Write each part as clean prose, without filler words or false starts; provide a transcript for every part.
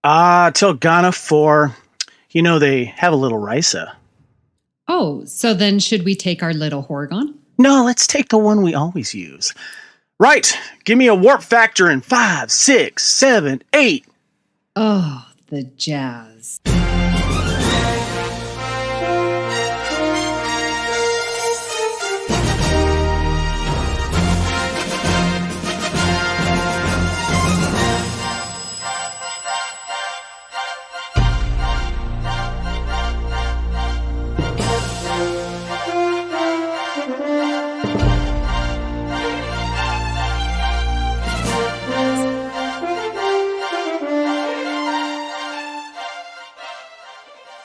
Tilgana 4. You know, they have a little Risa. Oh, so then should we take our little Horgon? No, let's take the one we always use. Right. Give me a warp factor in 5, 6, 7, 8. Oh, the jazz.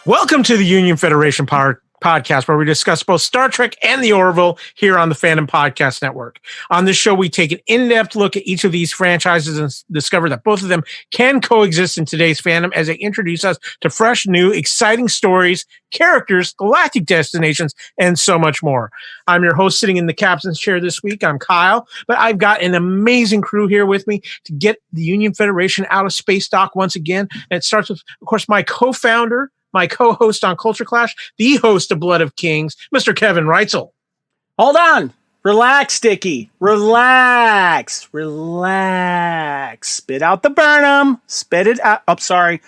Welcome to the Union Federation podcast, where we discuss both Star Trek and the Orville here on the Fandom Podcast Network. On this show, we take an in-depth look at each of these franchises and discover that both of them can coexist in today's fandom as they introduce us to fresh, new, exciting stories, characters, galactic destinations, and so much more. I'm your host sitting in the captain's chair this week. I'm Kyle, but I've got an amazing crew here with me to get the Union Federation out of space dock once again. And it starts with, of course, my co-founder, my co-host on Culture Clash, the host of Blood of Kings, Mr. Kevin Reitzel. Hold on. Relax, Sticky. Relax. Spit out the Burnham. Spit it out. Oh, sorry.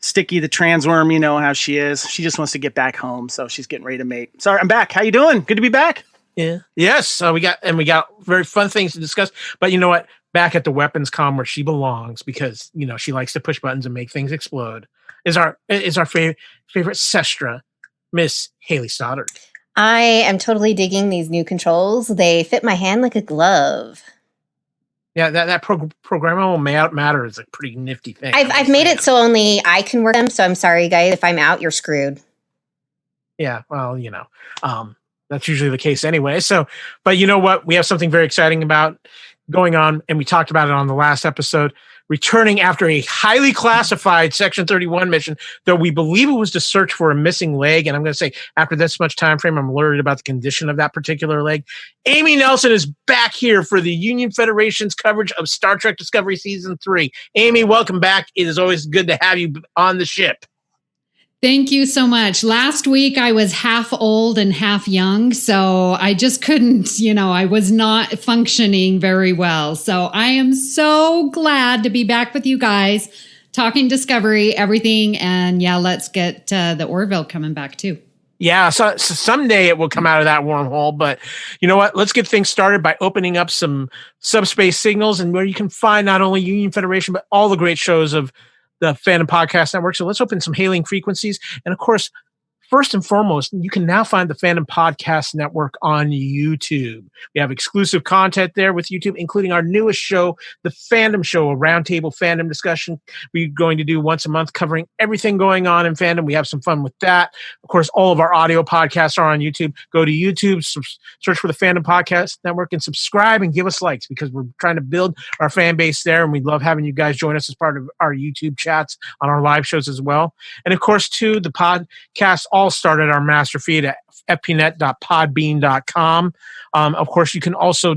Sticky, the transworm, you know how she is. She just wants to get back home, so she's getting ready to mate. Sorry, I'm back. How you doing? Good to be back. Yeah. Yes. We got very fun things to discuss. But you know what? Back at the weapons comm where she belongs, because you know she likes to push buttons and make things explode, is our favorite Sestra, Miss Hayley Stoddard. I am totally digging these new controls. They fit my hand like a glove. Yeah, that programmable matter is a pretty nifty thing. I've made it so only I can work them. So I'm sorry, guys. If I'm out, you're screwed. Yeah, well, you know, that's usually the case anyway. So, but you know what? We have something very exciting going on, and we talked about it on the last episode. Returning after a highly classified Section 31 mission, though we believe it was to search for a missing leg. And I'm going to say, after this much time frame, I'm worried about the condition of that particular leg. Amy Nelson is back here for the Union Federation's coverage of Star Trek Discovery Season 3. Amy, welcome back. It is always good to have you on the ship. Thank you so much. Last week, I was half old and half young, so I just couldn't, I was not functioning very well. So I am so glad to be back with you guys, talking Discovery, everything. And yeah, let's get the Orville coming back too. Yeah, so someday it will come out of that wormhole. But you know what? Let's get things started by opening up some subspace signals, and where you can find not only Union Federation, but all the great shows of the Fandom Podcast Network. So let's open some hailing frequencies. And of course, first and foremost, you can now find the Fandom Podcast Network on YouTube. We have exclusive content there with YouTube, including our newest show, The Fandom Show, a roundtable fandom discussion we're going to do once a month, covering everything going on in fandom. We have some fun with that. Of course, all of our audio podcasts are on YouTube. Go to YouTube, search for the Fandom Podcast Network, and subscribe and give us likes, because we're trying to build our fan base there, and we love having you guys join us as part of our YouTube chats on our live shows as well. And of course, too, the podcast all started our master feed at fpnet.podbean.com. Of course, you can also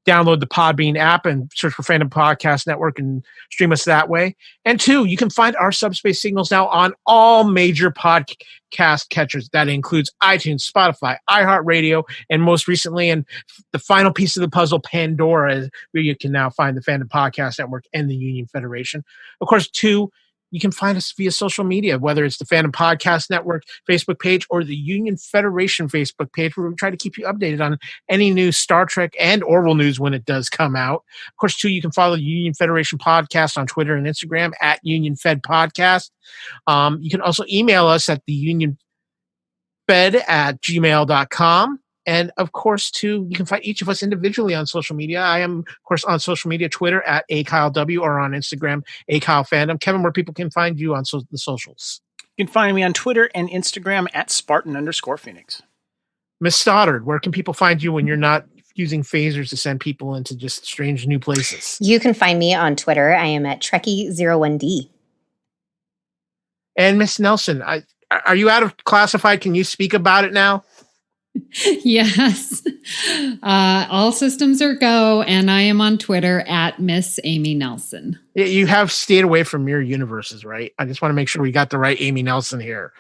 download the Podbean app and search for Fandom Podcast Network and stream us that way. And two, you can find our subspace signals now on all major podcast catchers. That includes iTunes, Spotify, iHeartRadio, and most recently, and the final piece of the puzzle, Pandora, where you can now find the Fandom Podcast Network and the Union Federation. Of course, two, you can find us via social media, whether it's the Fandom Podcast Network Facebook page or the Union Federation Facebook page, where we try to keep you updated on any new Star Trek and Orville news when it does come out. Of course, too, you can follow the Union Federation Podcast on Twitter and Instagram at Union Fed Podcast. You can also email us at theunionfed@gmail.com. And of course, too, you can find each of us individually on social media. I am, of course, on social media, Twitter at AKyleW, or on Instagram, AKyleFandom. Kevin, where people can find you on the socials? You can find me on Twitter and Instagram at Spartan_Phoenix. Miss Stoddard, where can people find you when you're not using phasers to send people into just strange new places? You can find me on Twitter. I am at Trekkie01D. And Miss Nelson, are you out of classified? Can you speak about it now? Yes. All systems are go, and I am on Twitter at Miss Amy Nelson. You have stayed away from mirror universes, right? I just want to make sure we got the right Amy Nelson here.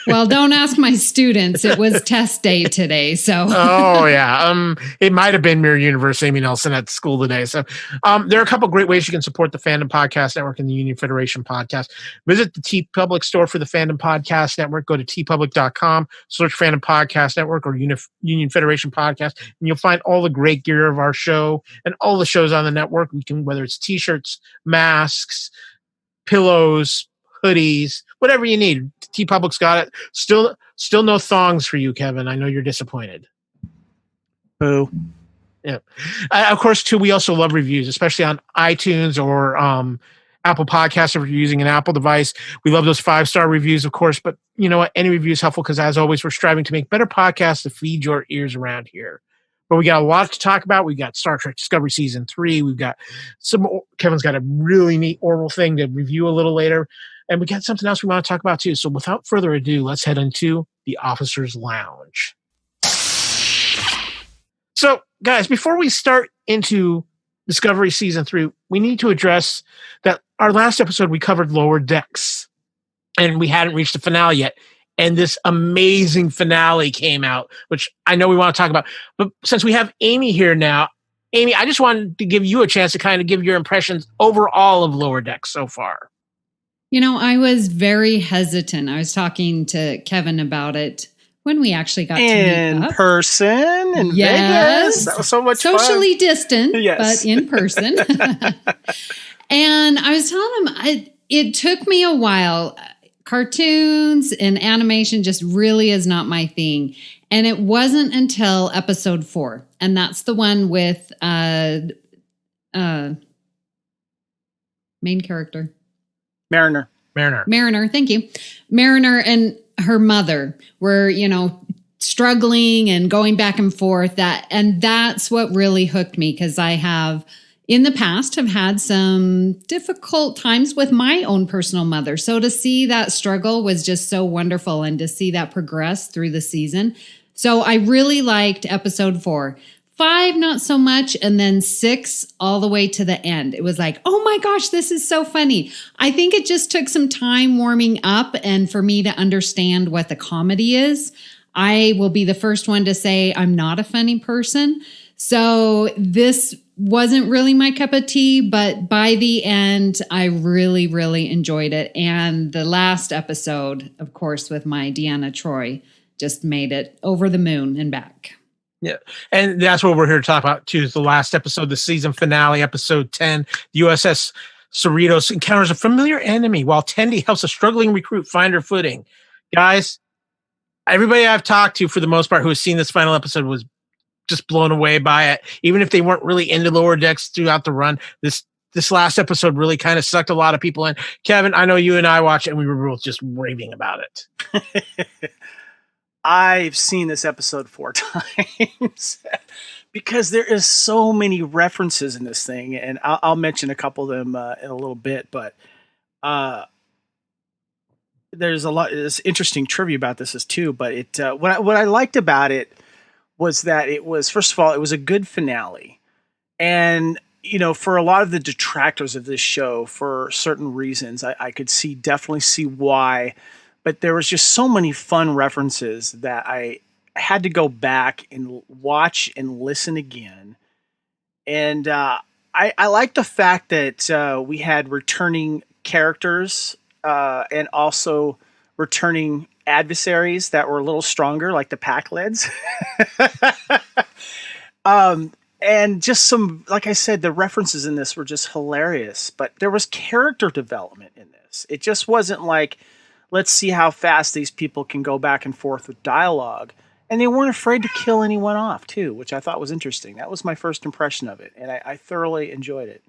Well, don't ask my students. It was test day today, so. Oh yeah, it might have been Mirror Universe Amy Nelson at school today. So, there are a couple great ways you can support the Fandom Podcast Network and the Union Federation Podcast. Visit the TeePublic store for the Fandom Podcast Network. Go to teepublic.com, search Fandom Podcast Network or Union Federation Podcast, and you'll find all the great gear of our show and all the shows on the network. We can, whether it's T-shirts, masks, pillows, hoodies, whatever you need. TeePublic's got it. Still no thongs for you, Kevin. I know you're disappointed. Boo. Yeah. Of course, too, we also love reviews, especially on iTunes or Apple Podcasts if you're using an Apple device. We love those 5-star reviews, of course, but you know what? Any review is helpful because, as always, we're striving to make better podcasts to feed your ears around here. But we got a lot to talk about. We got Star Trek Discovery Season 3. We've got Kevin's got a really neat Orville thing to review a little later. And we got something else we want to talk about too. So without further ado, let's head into the Officers' Lounge. So guys, before we start into Discovery Season 3, we need to address that our last episode we covered Lower Decks. And we hadn't reached the finale yet. And this amazing finale came out, which I know we want to talk about. But since we have Amy here now, Amy, I just wanted to give you a chance to kind of give your impressions overall of Lower Decks so far. You know, I was very hesitant. I was talking to Kevin about it when we actually got to meet up. In person in Vegas. That was so much fun. Socially distant, Yes. but in person. And I was telling him, it took me a while. Cartoons and animation just really is not my thing. And it wasn't until episode 4. And that's the one with main character. Mariner, thank you. Mariner and her mother were, struggling and going back and forth. That's what really hooked me, because I have in the past have had some difficult times with my own personal mother. So to see that struggle was just so wonderful, and to see that progress through the season. So I really liked episode 4. 5, not so much. And then 6 all the way to the end. It was like, oh my gosh, this is so funny. I think it just took some time warming up and for me to understand what the comedy is. I will be the first one to say I'm not a funny person. So this wasn't really my cup of tea, but by the end, I really, really enjoyed it. And the last episode, of course, with my Deanna Troi, just made it over the moon and back. Yeah. And that's what we're here to talk about too, is the last episode, the season finale, episode 10, the USS Cerritos encounters a familiar enemy while Tendi helps a struggling recruit find her footing. Guys, everybody I've talked to for the most part who has seen this final episode was just blown away by it. Even if they weren't really into Lower Decks throughout the run, this last episode really kind of sucked a lot of people in. Kevin, I know you and I watched it and we were both just raving about it. I've seen this episode 4 times because there is so many references in this thing, and I'll mention a couple of them in a little bit. But there's a lot. There's interesting trivia about this too. But what I liked about it was that it was, first of all, it was a good finale, and for a lot of the detractors of this show, for certain reasons, I could definitely see why. But there was just so many fun references that I had to go back and watch and listen again. And I like the fact that we had returning characters and also returning adversaries that were a little stronger, like the Pac-Leds. And just some, like I said, the references in this were just hilarious. But there was character development in this. It just wasn't like, let's see how fast these people can go back and forth with dialogue. And they weren't afraid to kill anyone off, too, which I thought was interesting. That was my first impression of it, and I thoroughly enjoyed it.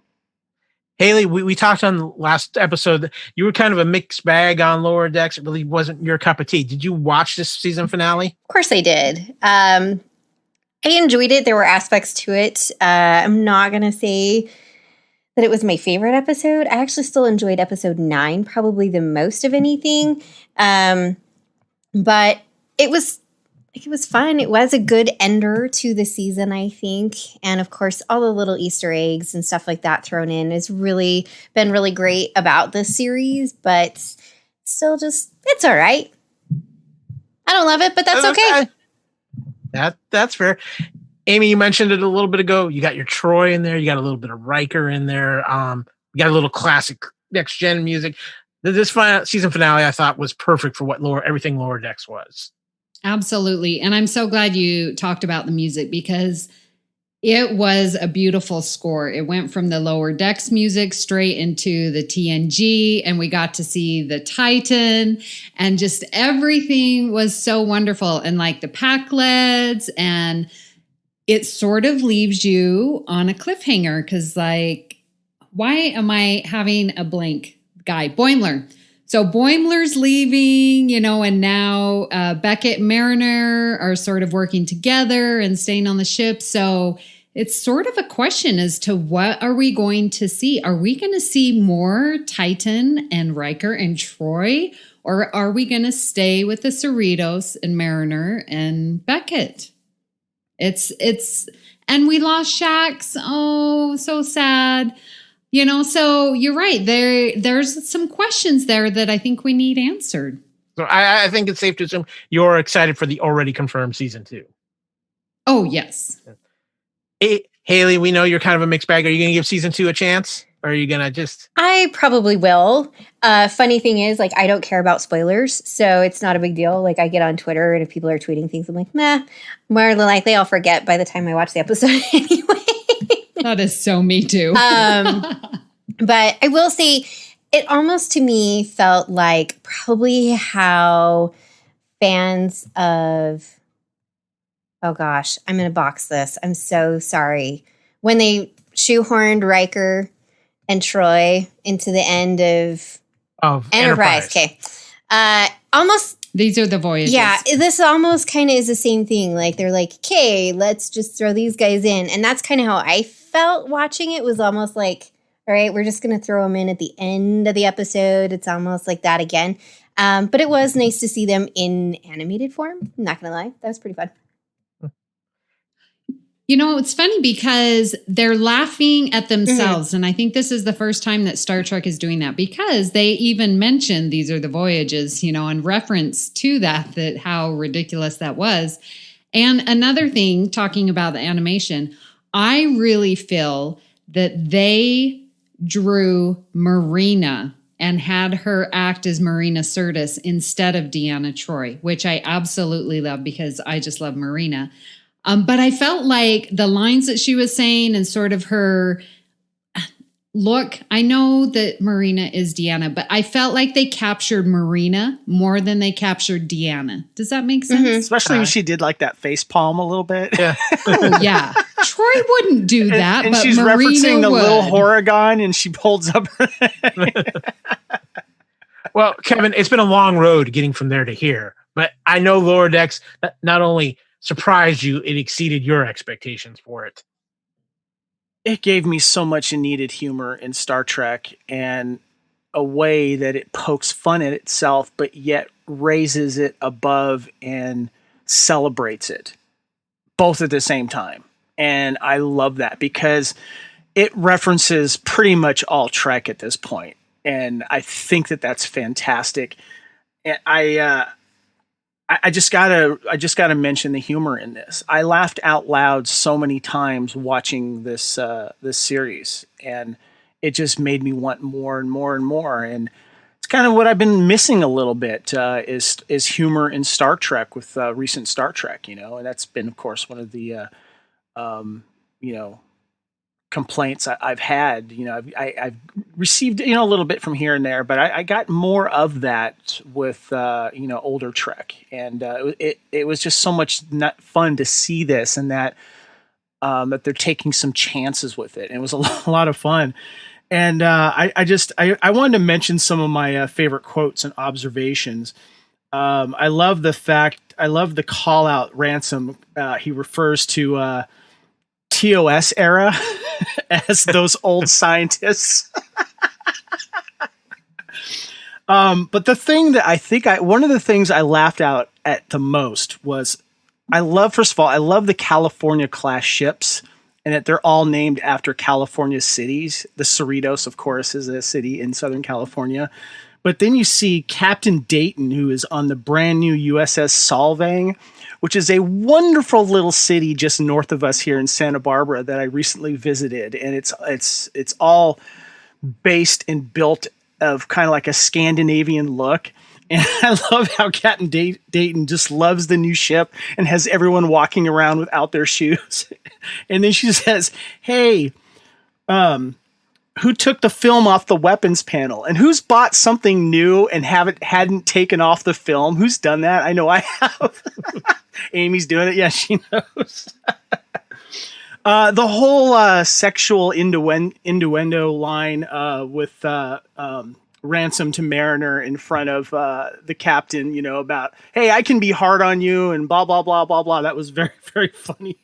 Hayley, we talked on the last episode. You were kind of a mixed bag on Lower Decks. It really wasn't your cup of tea. Did you watch this season finale? Of course I did. I enjoyed it. There were aspects to it. I'm not going to say that it was my favorite episode. I actually still enjoyed episode 9 probably the most of anything. But it was it was fun. It was a good ender to the season, I think. And of course, all the little Easter eggs and stuff like that thrown in has really been really great about this series, but still it's all right. I don't love it, but that's okay. That's fair. Amy, you mentioned it a little bit ago. You got your Troy in there. You got a little bit of Riker in there. You got a little classic next gen music. This season finale, I thought, was perfect for what everything Lower Decks was. Absolutely. And I'm so glad you talked about the music because it was a beautiful score. It went from the Lower Decks music straight into the TNG, and we got to see the Titan, and just everything was so wonderful. And like the Pac-Leds, and it sort of leaves you on a cliffhanger because, like, why am I having a blank guy? Boimler. So Boimler's leaving, and now Beckett and Mariner are sort of working together and staying on the ship. So it's sort of a question as to what are we going to see? Are we going to see more Titan and Riker and Troy? Or are we going to stay with the Cerritos and Mariner and Beckett? And we lost Shax. Oh, so sad. So you're right. There's some questions there that I think we need answered. So I think it's safe to assume you're excited for the already confirmed season 2. Oh, yes. Hey, Hayley, we know you're kind of a mixed bag. Are you going to give season 2 a chance? Or are you going to just... I probably will. Funny thing is, like, I don't care about spoilers, so it's not a big deal. Like, I get on Twitter, and if people are tweeting things, I'm like, nah. More than likely, I'll forget by the time I watch the episode anyway. That is so me too. But I will say, it almost to me felt like probably how fans of... Oh gosh, I'm going to box this. I'm so sorry. When they shoehorned Riker and Troy into the end of Enterprise. Okay. Almost. These are the voyages. Yeah. This almost kind of is the same thing. Like they're like, okay, let's just throw these guys in. And that's kind of how I felt watching it. Was almost like, all right, we're just going to throw them in at the end of the episode. It's almost like that again. But it was nice to see them in animated form. I'm not going to lie. That was pretty fun. It's funny because they're laughing at themselves. Mm-hmm. And I think this is the first time that Star Trek is doing that because they even mentioned these are the voyages, in reference to that how ridiculous that was. And another thing, talking about the animation, I really feel that they drew Marina and had her act as Marina Sirtis instead of Deanna Troi, which I absolutely love because I just love Marina. But I felt like the lines that she was saying and sort of her look, I know that Marina is Deanna, but I felt like they captured Marina more than they captured Deanna. Does that make sense? Mm-hmm. Especially when she did like that face palm a little bit. Yeah. Oh, yeah. Troy wouldn't do that, and but she's Marina referencing the would. little Horrigon and she holds up her Well, Kevin, it's been a long road getting from there to here, but I know Lower Decks not only surprised you, it exceeded your expectations for it. It gave me so much needed humor in Star Trek and a way that it pokes fun at itself, but yet raises it above and celebrates it both at the same time. And I love that because it references pretty much all Trek at this point. And I think that that's fantastic. And I just gotta mention the humor in this. I laughed out loud so many times watching this series, and it just made me want more and more and more. And it's kind of what I've been missing a little bit is humor in Star Trek with recent Star Trek, and that's been, of course, one of the complaints I've had. I've received a little bit from here and there, but I got more of that with older Trek, and it was just so much fun to see this and that they're taking some chances with it, and it was a lot of fun. And I wanted to mention some of my favorite quotes and observations. I love the call out Ransom. He refers to TOS era as those old scientists. But the thing that one of the things I laughed out at the most was I love, first of all, I love the California class ships, and that they're all named after California cities. The Cerritos, of course, is a city in Southern California. But then you see Captain Dayton, who is on the brand new USS Solvang, which is a wonderful little city just north of us here in Santa Barbara that I recently visited. And it's all based and built of kind of like a Scandinavian look. And I love how Captain Dayton just loves the new ship and has everyone walking around without their shoes. And then she says, "Hey, who took the film off the weapons panel? And who's bought something new and hadn't taken off the film? Who's done that? I know I have." Amy's doing it. Yeah, she knows. The whole sexual innuendo line with Ransom to Mariner in front of the captain, about, "Hey, I can be hard on you," and blah, blah, blah, blah, blah. That was very, very funny.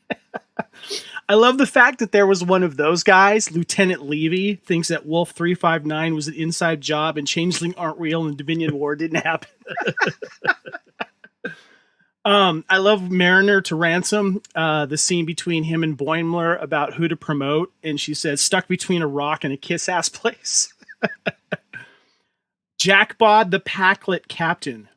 I love the fact that there was one of those guys, Lieutenant Levy, thinks that Wolf 359 was an inside job and Changeling aren't real and Dominion War didn't happen. I love Mariner to Ransom, the scene between him and Boimler about who to promote. And she says, "Stuck between a rock and a kiss-ass place." Jackbod the Packlet captain.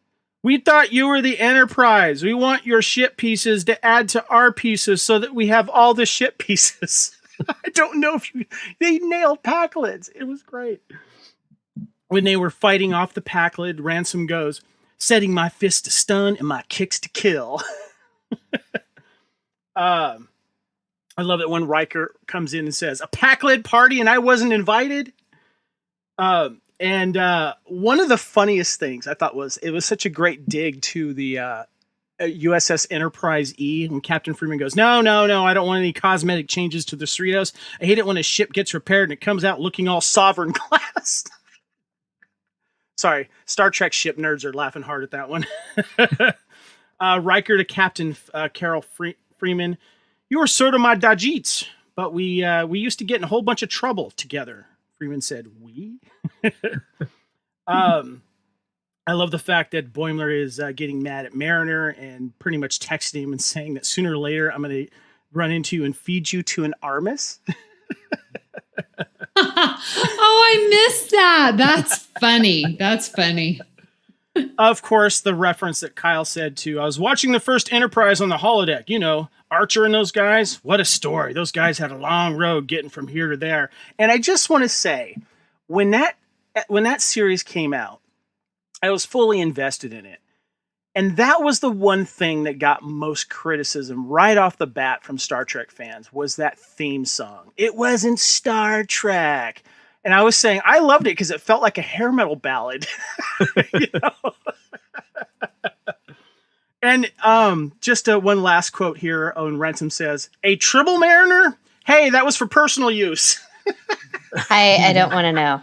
"We thought you were the Enterprise. We want your ship pieces to add to our pieces so that we have all the ship pieces." I don't know if they nailed Packlets. It was great. When they were fighting off the Packlet, Ransom goes, "Setting my fists to stun and my kicks to kill." I love it when Riker comes in and says, "A Packlet party and I wasn't invited." And one of the funniest things I thought was, it was such a great dig to the USS Enterprise E, when Captain Freeman goes, no, I don't want any cosmetic changes to the Cerritos. I hate it when a ship gets repaired and it comes out looking all sovereign class. Sorry, Star Trek ship nerds are laughing hard at that one. Riker to Captain Carol Freeman. "You were sort of my Dajits, but we used to get in a whole bunch of trouble together." Freeman said, "We?" I love the fact that Boimler is getting mad at Mariner and pretty much texting him and saying that sooner or later I'm going to run into you and feed you to an Armis. Oh, I missed that. That's funny. That's funny. Of course, the reference that Kyle said to, "I was watching the first Enterprise on the holodeck, Archer and those guys. What a story. Those guys had a long road getting from here to there." And I just want to say, when that series came out, I was fully invested in it. And that was the one thing that got most criticism right off the bat from Star Trek fans, was that theme song. It wasn't Star Trek. And I was saying, I loved it because it felt like a hair metal ballad. And just one last quote here. Owen Ransom says, "A Tribble Mariner? Hey, that was for personal use." I don't want to know.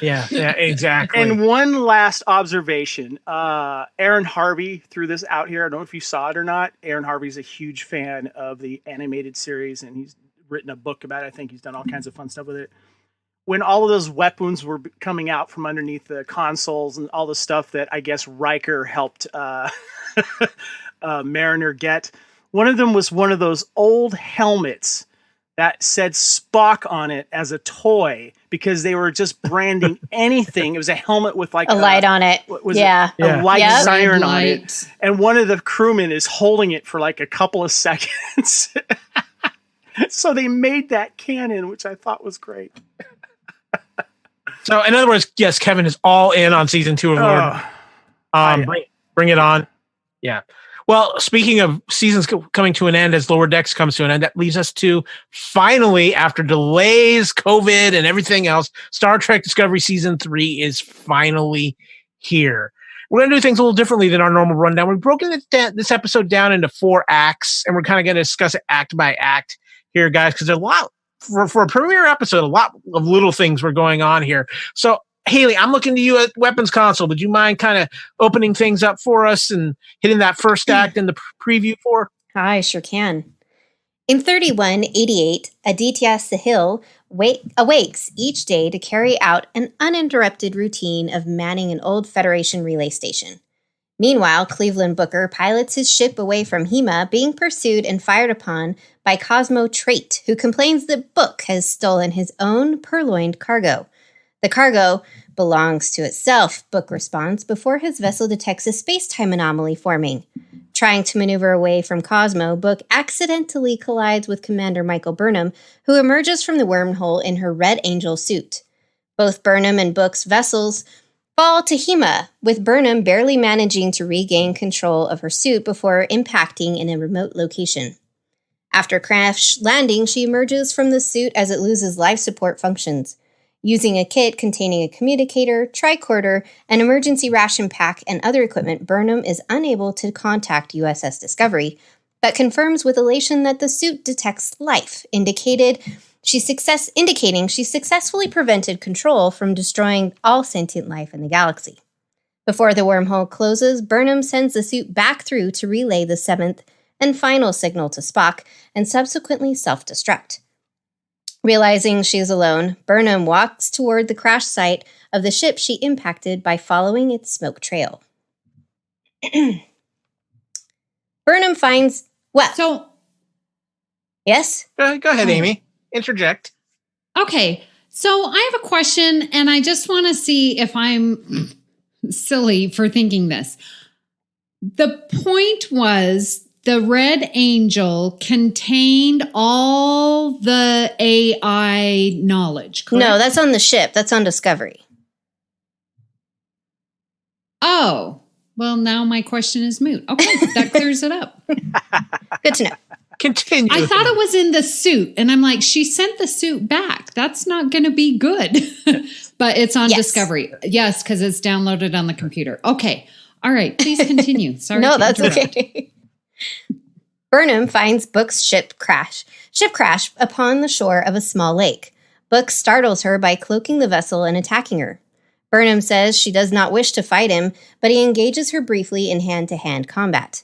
Yeah, exactly. And one last observation. Aaron Harvey threw this out here. I don't know if you saw it or not. Aaron Harvey's a huge fan of the animated series, and he's written a book about it. I think he's done all kinds of fun stuff with it. When all of those weapons were coming out from underneath the consoles and all the stuff that I guess Riker helped Mariner get, one of them was one of those old helmets that said Spock on it as a toy, because they were just branding anything. It was a helmet with like a light on it. A light siren on it. And one of the crewmen is holding it for like a couple of seconds. So they made that canon, which I thought was great. So in other words, yes, Kevin is all in on season 2 of Lord. Bring it on. Yeah. Well, speaking of seasons coming to an end, as Lower Decks comes to an end, that leads us to finally, after delays, COVID, and everything else, Star Trek Discovery Season 3 is finally here. We're going to do things a little differently than our normal rundown. We've broken this episode down into 4 acts, and we're kind of going to discuss it act by act here, guys, because there's a lot, for a premiere episode, a lot of little things were going on here. So, Hayley, I'm looking to you at Weapons Console. Would you mind kind of opening things up for us and hitting that first act in the preview for? I sure can. In 3188, Aditya Sahil awakes each day to carry out an uninterrupted routine of manning an old Federation relay station. Meanwhile, Cleveland Booker pilots his ship away from Hema, being pursued and fired upon by Cosmo Trait, who complains that Book has stolen his own purloined cargo. The cargo belongs to itself, Book responds, before his vessel detects a space-time anomaly forming. Trying to maneuver away from Cosmo, Book accidentally collides with Commander Michael Burnham, who emerges from the wormhole in her Red Angel suit. Both Burnham and Book's vessels fall to Hema, with Burnham barely managing to regain control of her suit before impacting in a remote location. After crash landing, she emerges from the suit as it loses life support functions. Using a kit containing a communicator, tricorder, an emergency ration pack, and other equipment, Burnham is unable to contact USS Discovery, but confirms with elation that the suit detects life, indicating she successfully prevented control from destroying all sentient life in the galaxy. Before the wormhole closes, Burnham sends the suit back through to relay the seventh and final signal to Spock and subsequently self-destruct. Realizing she is alone, Burnham walks toward the crash site of the ship she impacted by following its smoke trail. Burnham finds... What? So... Yes? Go ahead, Amy. Interject. Okay, so I have a question, and I just want to see if I'm silly for thinking this. The point was the Red Angel contained all the AI knowledge, correct? No, that's on the ship. That's on Discovery. Oh, well, now my question is moot. Okay, that clears it up. Good to know. Continue. I thought it was in the suit, and I'm like, she sent the suit back. That's not going to be good. But it's on Discovery. Yes, because it's downloaded on the computer. Okay. All right. Please continue. Sorry. No, that's okay. Burnham finds Book's ship crash upon the shore of a small lake. Book startles her by cloaking the vessel and attacking her. Burnham says she does not wish to fight him, but he engages her briefly in hand-to-hand combat.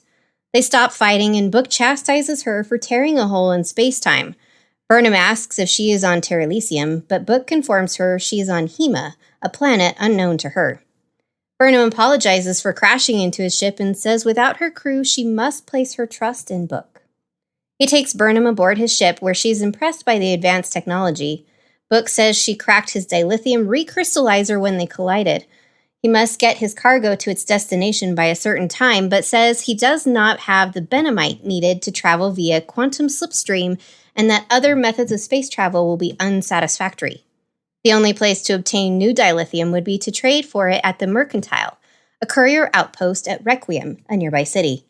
They stop fighting, and Book chastises her for tearing a hole in space-time. Burnham asks if she is on Terrelysium, but Book informs her she is on Hema, a planet unknown to her. Burnham apologizes for crashing into his ship and says without her crew, she must place her trust in Book. He takes Burnham aboard his ship, where she's impressed by the advanced technology. Book says she cracked his dilithium recrystallizer when they collided. He must get his cargo to its destination by a certain time, but says he does not have the benamite needed to travel via quantum slipstream and that other methods of space travel will be unsatisfactory. The only place to obtain new dilithium would be to trade for it at the Mercantile, a courier outpost at Requiem, a nearby city.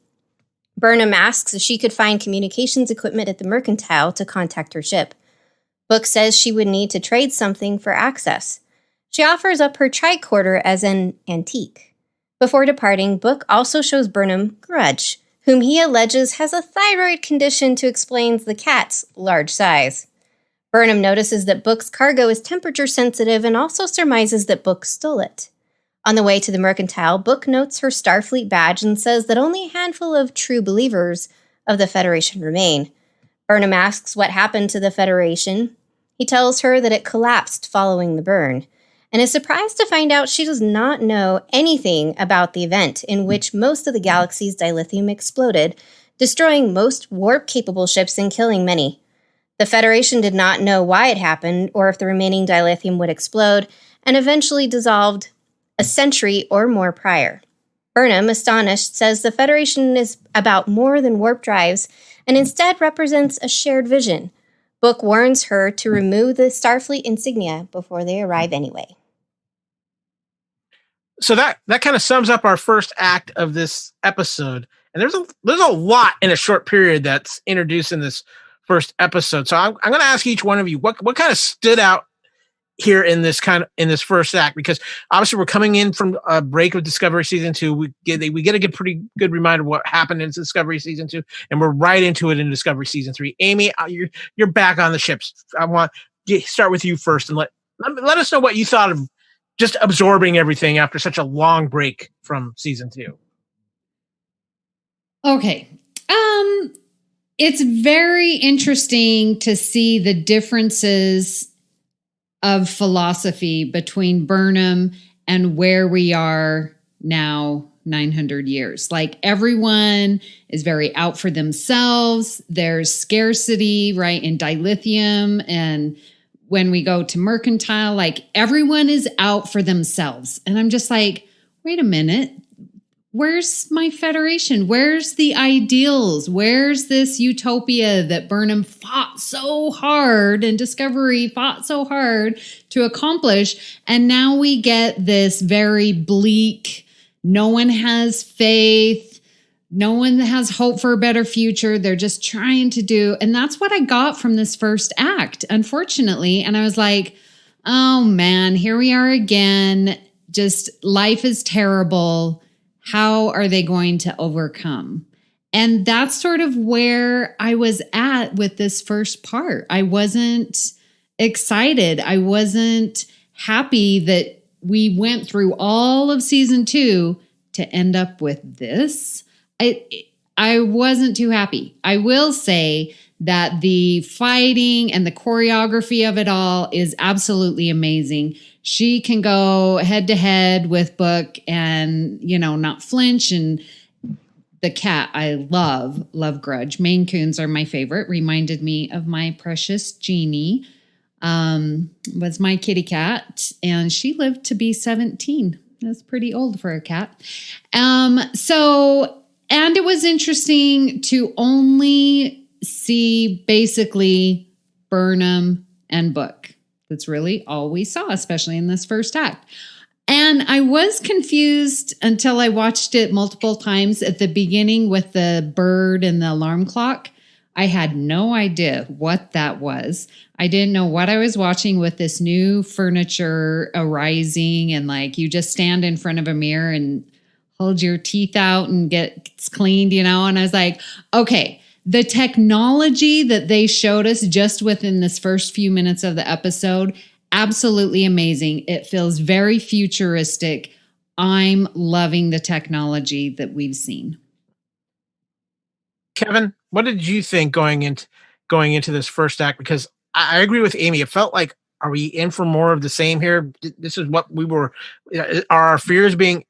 Burnham asks if she could find communications equipment at the Mercantile to contact her ship. Book says she would need to trade something for access. She offers up her tricorder as an antique. Before departing, Book also shows Burnham Grudge, whom he alleges has a thyroid condition to explain the cat's large size. Burnham notices that Book's cargo is temperature sensitive and also surmises that Book stole it. On the way to the Mercantile, Book notes her Starfleet badge and says that only a handful of true believers of the Federation remain. Burnham asks what happened to the Federation. He tells her that it collapsed following the burn, and is surprised to find out she does not know anything about the event in which most of the galaxy's dilithium exploded, destroying most warp-capable ships and killing many. The Federation did not know why it happened or if the remaining dilithium would explode, and eventually dissolved a century or more prior. Burnham, astonished, says the Federation is about more than warp drives and instead represents a shared vision. Book warns her to remove the Starfleet insignia before they arrive anyway. So that kind of sums up our first act of this episode. And there's a lot in a short period that's introduced in this first episode. So I'm going to ask each one of you what kind of stood out here in this first act, because obviously we're coming in from a break of Discovery Season 2. We get a pretty good reminder of what happened in Discovery Season 2, and we're right into it in Discovery Season 3. Amy, you're back on the ships. I want to start with you first, and let us know what you thought of just absorbing everything after such a long break from Season 2. Okay. It's very interesting to see the differences of philosophy between Burnham and where we are now 900 years. Like everyone is very out for themselves. There's scarcity, right, in dilithium. And when we go to mercantile, like everyone is out for themselves. And I'm just like, wait a minute. Where's my Federation? Where's the ideals? Where's this utopia that Burnham fought so hard and Discovery fought so hard to accomplish? And now we get this very bleak, no one has faith, no one has hope for a better future. They're just trying to do. And that's what I got from this first act, unfortunately. And I was like, oh man, here we are again. Just life is terrible. How are they going to overcome? And that's sort of where I was at with this first part. I wasn't excited. I wasn't happy that we went through all of season 2 to end up with this. I wasn't too happy. I will say that the fighting and the choreography of it all is absolutely amazing. She can go head to head with Book and, not flinch. And the cat, I love Grudge. Maine Coons are my favorite. Reminded me of my precious Jeannie, was my kitty cat. And she lived to be 17. That's pretty old for a cat. And it was interesting to only see basically Burnham and Book. That's really all we saw, especially in this first act. And I was confused until I watched it multiple times at the beginning with the bird and the alarm clock. I had no idea what that was. I didn't know what I was watching with this new furniture arising, and like you just stand in front of a mirror and hold your teeth out and get cleaned, And I was like, okay, the technology that they showed us just within this first few minutes of the episode, absolutely amazing. It feels very futuristic. I'm loving the technology that we've seen. Kevin, what did you think going into this first act? Because I agree with Amy. It felt like, are we in for more of the same here? This is what we were. Are our fears being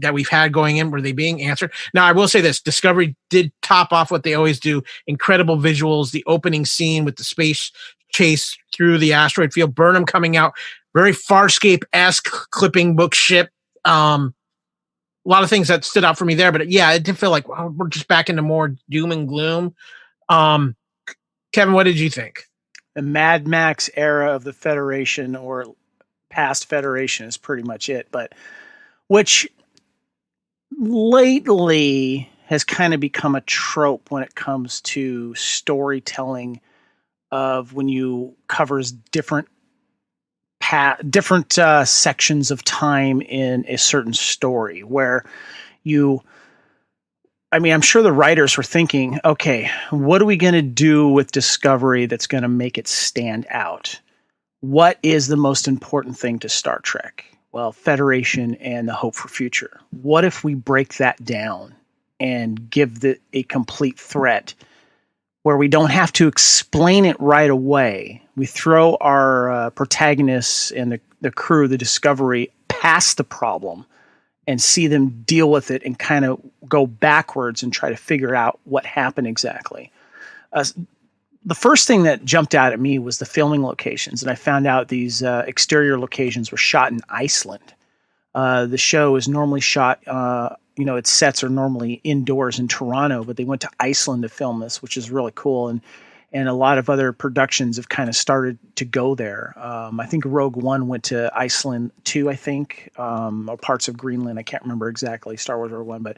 that we've had going in, were they being answered? Now, I will say this: Discovery did top off what they always do. Incredible visuals. The opening scene with the space chase through the asteroid field. Burnham coming out, very Farscape-esque clipping Book ship. A lot of things that stood out for me there, but yeah, it did feel like we're just back into more doom and gloom. Kevin, what did you think? The Mad Max era of the Federation, or past Federation, is pretty much it, but which lately has kind of become a trope when it comes to storytelling, of when you covers different sections of time in a certain story, where I'm sure the writers were thinking, okay, what are we going to do with Discovery that's going to make it stand out? What is the most important thing to Star Trek? Well, Federation and the hope for future. What if we break that down and give a complete threat where we don't have to explain it right away? We throw our protagonists and the crew, the Discovery, past the problem and see them deal with it and kind of go backwards and try to figure out what happened exactly. The first thing that jumped out at me was the filming locations, and I found out these exterior locations were shot in Iceland. The show is normally shot, its sets are normally indoors in Toronto, but they went to Iceland to film this, which is really cool. And a lot of other productions have kind of started to go there. I think Rogue One went to Iceland too, or parts of Greenland. I can't remember exactly, Star Wars Rogue One, but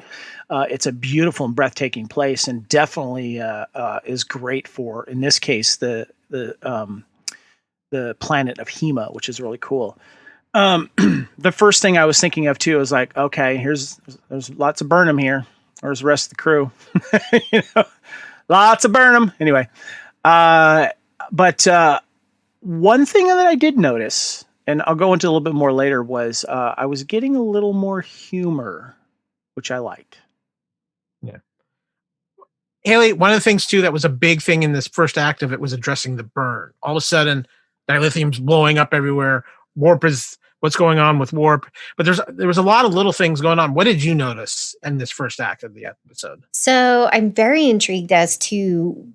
it's a beautiful and breathtaking place, and definitely is great for, in this case, the planet of Hema, which is really cool. The first thing I was thinking of too was like, okay, there's lots of Burnham here. Where's the rest of the crew? Lots of Burnham. Anyway, but one thing that I did notice, and I'll go into a little bit more later, was I was getting a little more humor, which I liked. Yeah. Hayley, one of the things too that was a big thing in this first act of it was addressing the burn. All of a sudden, dilithium's blowing up everywhere. Warp is what's going on with Warp. But there was a lot of little things going on. What did you notice in this first act of the episode? So I'm very intrigued as to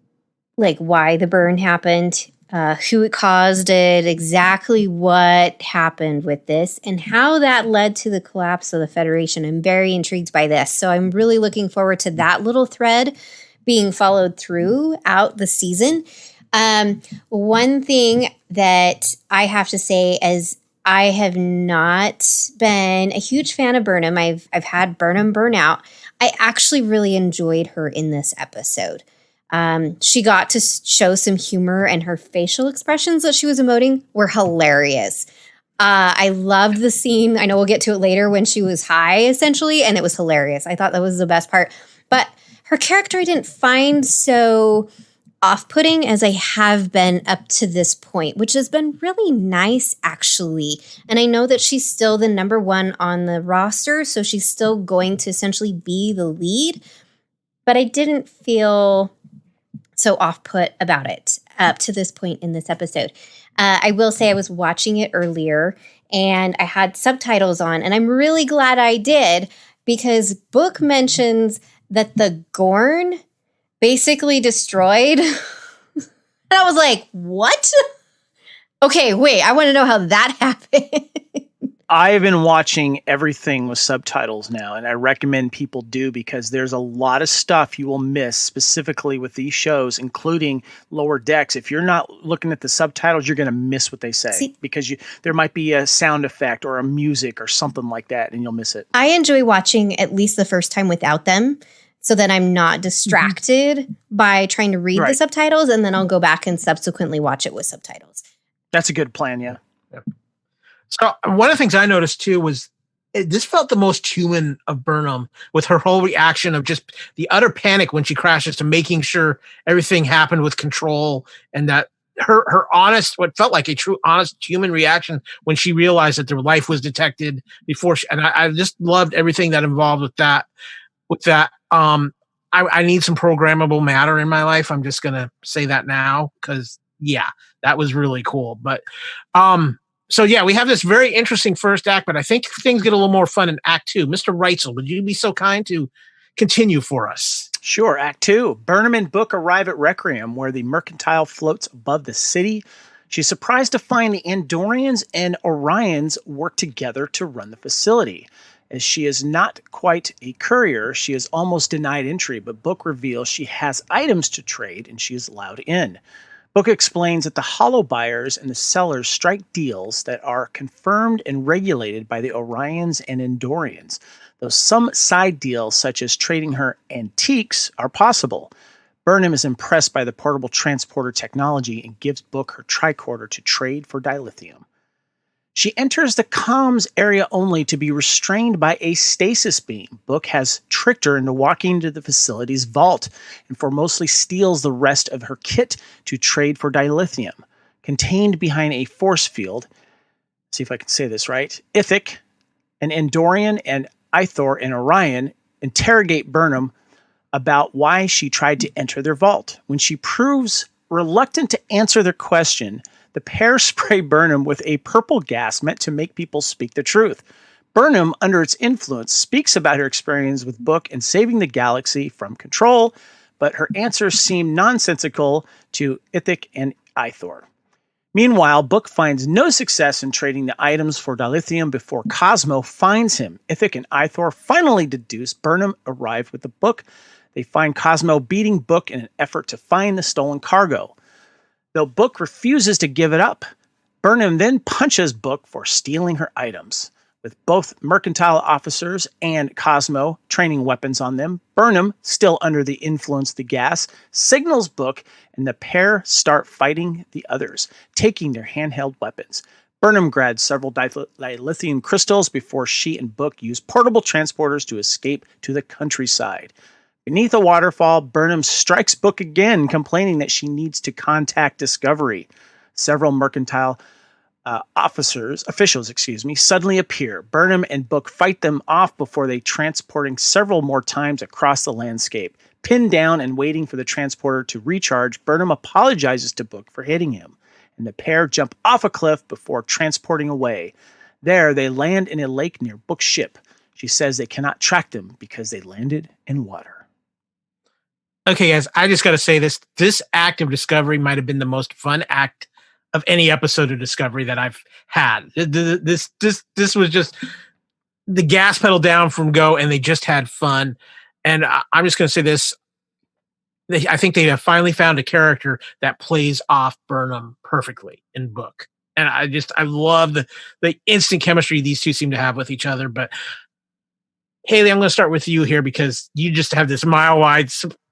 like why the burn happened, who it caused it, exactly what happened with this, and how that led to the collapse of the Federation. I'm very intrigued by this. So I'm really looking forward to that little thread being followed throughout the season. One thing that I have to say is I have not been a huge fan of Burnham. I've had Burnham burn out. I actually really enjoyed her in this episode. She got to show some humor, and her facial expressions that she was emoting were hilarious. I loved the scene. I know we'll get to it later when she was high, essentially, and it was hilarious. I thought that was the best part. But her character I didn't find so off-putting as I have been up to this point, which has been really nice, actually. And I know that she's still the number one on the roster, so she's still going to essentially be the lead. But I didn't feel so off-put about it up to this point in this episode. I will say I was watching it earlier and I had subtitles on, and I'm really glad I did because Book mentions that the Gorn basically destroyed. And I was like, what? Okay, wait, I want to know how that happened. I've been watching everything with subtitles now, and I recommend people do because there's a lot of stuff you will miss specifically with these shows, including Lower Decks. If you're not looking at the subtitles, you're going to miss what they say because there might be a sound effect or a music or something like that, and you'll miss it. I enjoy watching at least the first time without them so that I'm not distracted by trying to read the subtitles, and then I'll go back and subsequently watch it with subtitles. That's a good plan, yeah. So one of the things I noticed too was this felt the most human of Burnham with her whole reaction of just the utter panic when she crashes to making sure everything happened with control, and that her honest, what felt like a true honest human reaction when she realized that their life was detected before and I just loved everything that involved with that. I need some programmable matter in my life. I'm just going to say that now because that was really cool. But, so we have this very interesting first act, but I think things get a little more fun in Act 2. Mr. Reitzel, would you be so kind to continue for us? Sure. Act 2. Burnham and Book arrive at Requiem, where the mercantile floats above the city. She's surprised to find the Andorians and Orions work together to run the facility. As she is not quite a courier, she is almost denied entry, but Book reveals she has items to trade and she is allowed in. Book explains that the hollow buyers and the sellers strike deals that are confirmed and regulated by the Orions and Andorians, though some side deals, such as trading her antiques, are possible. Burnham is impressed by the portable transporter technology and gives Book her tricorder to trade for dilithium. She enters the comms area only to be restrained by a stasis beam. Book has tricked her into walking into the facility's vault and formosely steals the rest of her kit to trade for dilithium. Contained behind a force field, see if I can say this right, Ithic, an Andorian, and Ithor and Orion interrogate Burnham about why she tried to enter their vault. When she proves reluctant to answer their question, the pair spray Burnham with a purple gas meant to make people speak the truth. Burnham, under its influence, speaks about her experience with Book and saving the galaxy from control, but her answers seem nonsensical to Ithic and Ithor. Meanwhile, Book finds no success in trading the items for dilithium before Cosmo finds him. Ithic and Ithor finally deduce Burnham arrived with the Book. They find Cosmo beating Book in an effort to find the stolen cargo. Though Book refuses to give it up, Burnham then punches Book for stealing her items. With both mercantile officers and Cosmo training weapons on them, Burnham, still under the influence of the gas, signals Book, and the pair start fighting the others, taking their handheld weapons. Burnham grabs several dilithium crystals before she and Book use portable transporters to escape to the countryside. Beneath a waterfall, Burnham strikes Book again, complaining that she needs to contact Discovery. Several mercantile officials, suddenly appear. Burnham and Book fight them off before they transporting several more times across the landscape. Pinned down and waiting for the transporter to recharge, Burnham apologizes to Book for hitting him, and the pair jump off a cliff before transporting away. There, they land in a lake near Book's ship. She says they cannot track them because they landed in water. Okay, guys, I just got to say this act of Discovery might have been the most fun act of any episode of Discovery that I've had. This was just the gas pedal down from go, and they just had fun. And I'm just going to say this. I think they have finally found a character that plays off Burnham perfectly in Book. And I love the instant chemistry these two seem to have with each other. But Hayley, I'm going to start with you here because you just have this mile-wide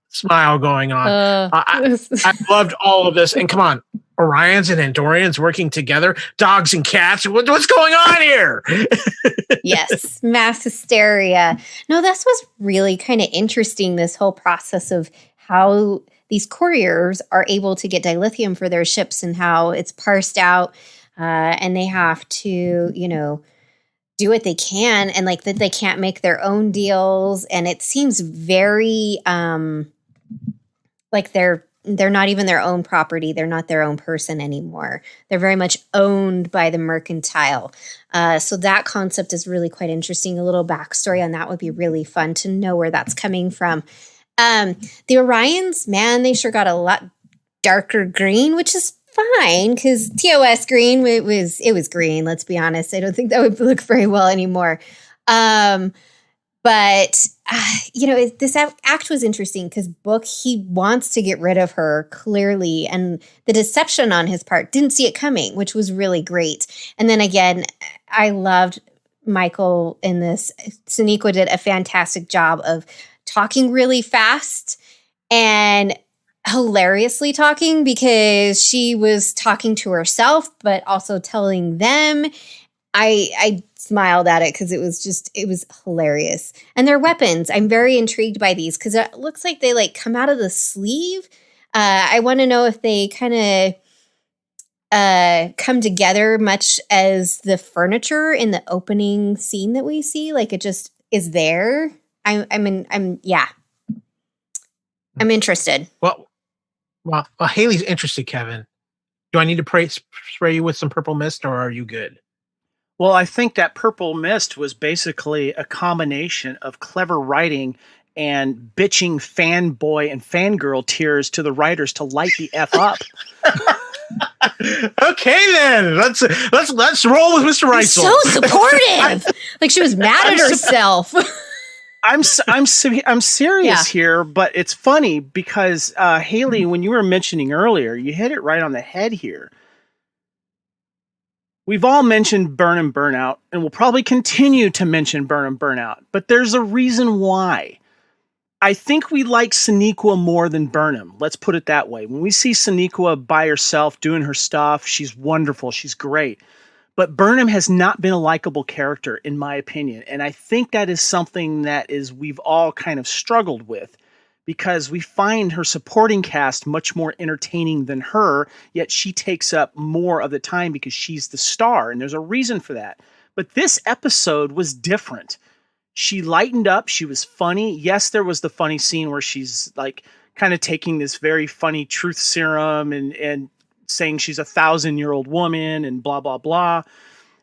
smile going on. I loved all of this. And come on, Orions and Andorians working together, dogs and cats. What's going on here? Yes, mass hysteria. No, this was really kind of interesting, this whole process of how these couriers are able to get dilithium for their ships and how it's parsed out and they have to, do what they can, and like that they can't make their own deals. And it seems very like they're not even their own property. They're not their own person anymore. They're very much owned by the mercantile. So that concept is really quite interesting. A little backstory on that would be really fun to know where that's coming from. The Orions, man, they sure got a lot darker green, which is fine because TOS green, it was green. Let's be honest. I don't think that would look very well anymore. But this act was interesting because Book, he wants to get rid of her clearly. And the deception on his part didn't see it coming, which was really great. And then again, I loved Michael in this. Sonequa did a fantastic job of talking really fast and hilariously talking because she was talking to herself, but also telling them. I smiled at it because it was hilarious. And their weapons, I'm very intrigued by these because it looks like they like come out of the sleeve. I want to know if they kind of come together much as the furniture in the opening scene that we see. Like it just is there. I'm interested. Well, Hayley's interested, Kevin. Do I need to spray you with some purple mist, or are you good? Well, I think that purple mist was basically a combination of clever writing and bitching fanboy and fangirl tears to the writers to light the F up. Okay, then let's roll with Mr. Reitzel. So supportive, like she was mad at herself. I'm serious here, but it's funny because Hayley, when you were mentioning earlier, you hit it right on the head here. We've all mentioned burn and burnout, and we'll probably continue to mention burn and burnout, but there's a reason why. I think we like Sonequa more than Burnham. Let's put it that way. When we see Sonequa by herself doing her stuff, she's wonderful. She's great. But Burnham has not been a likable character, in my opinion. And I think that is something that we've all kind of struggled with because we find her supporting cast much more entertaining than her, yet she takes up more of the time because she's the star. And there's a reason for that. But this episode was different. She lightened up. She was funny. Yes, there was the funny scene where she's like kind of taking this very funny truth serum and saying she's 1,000-year-old woman and blah, blah, blah.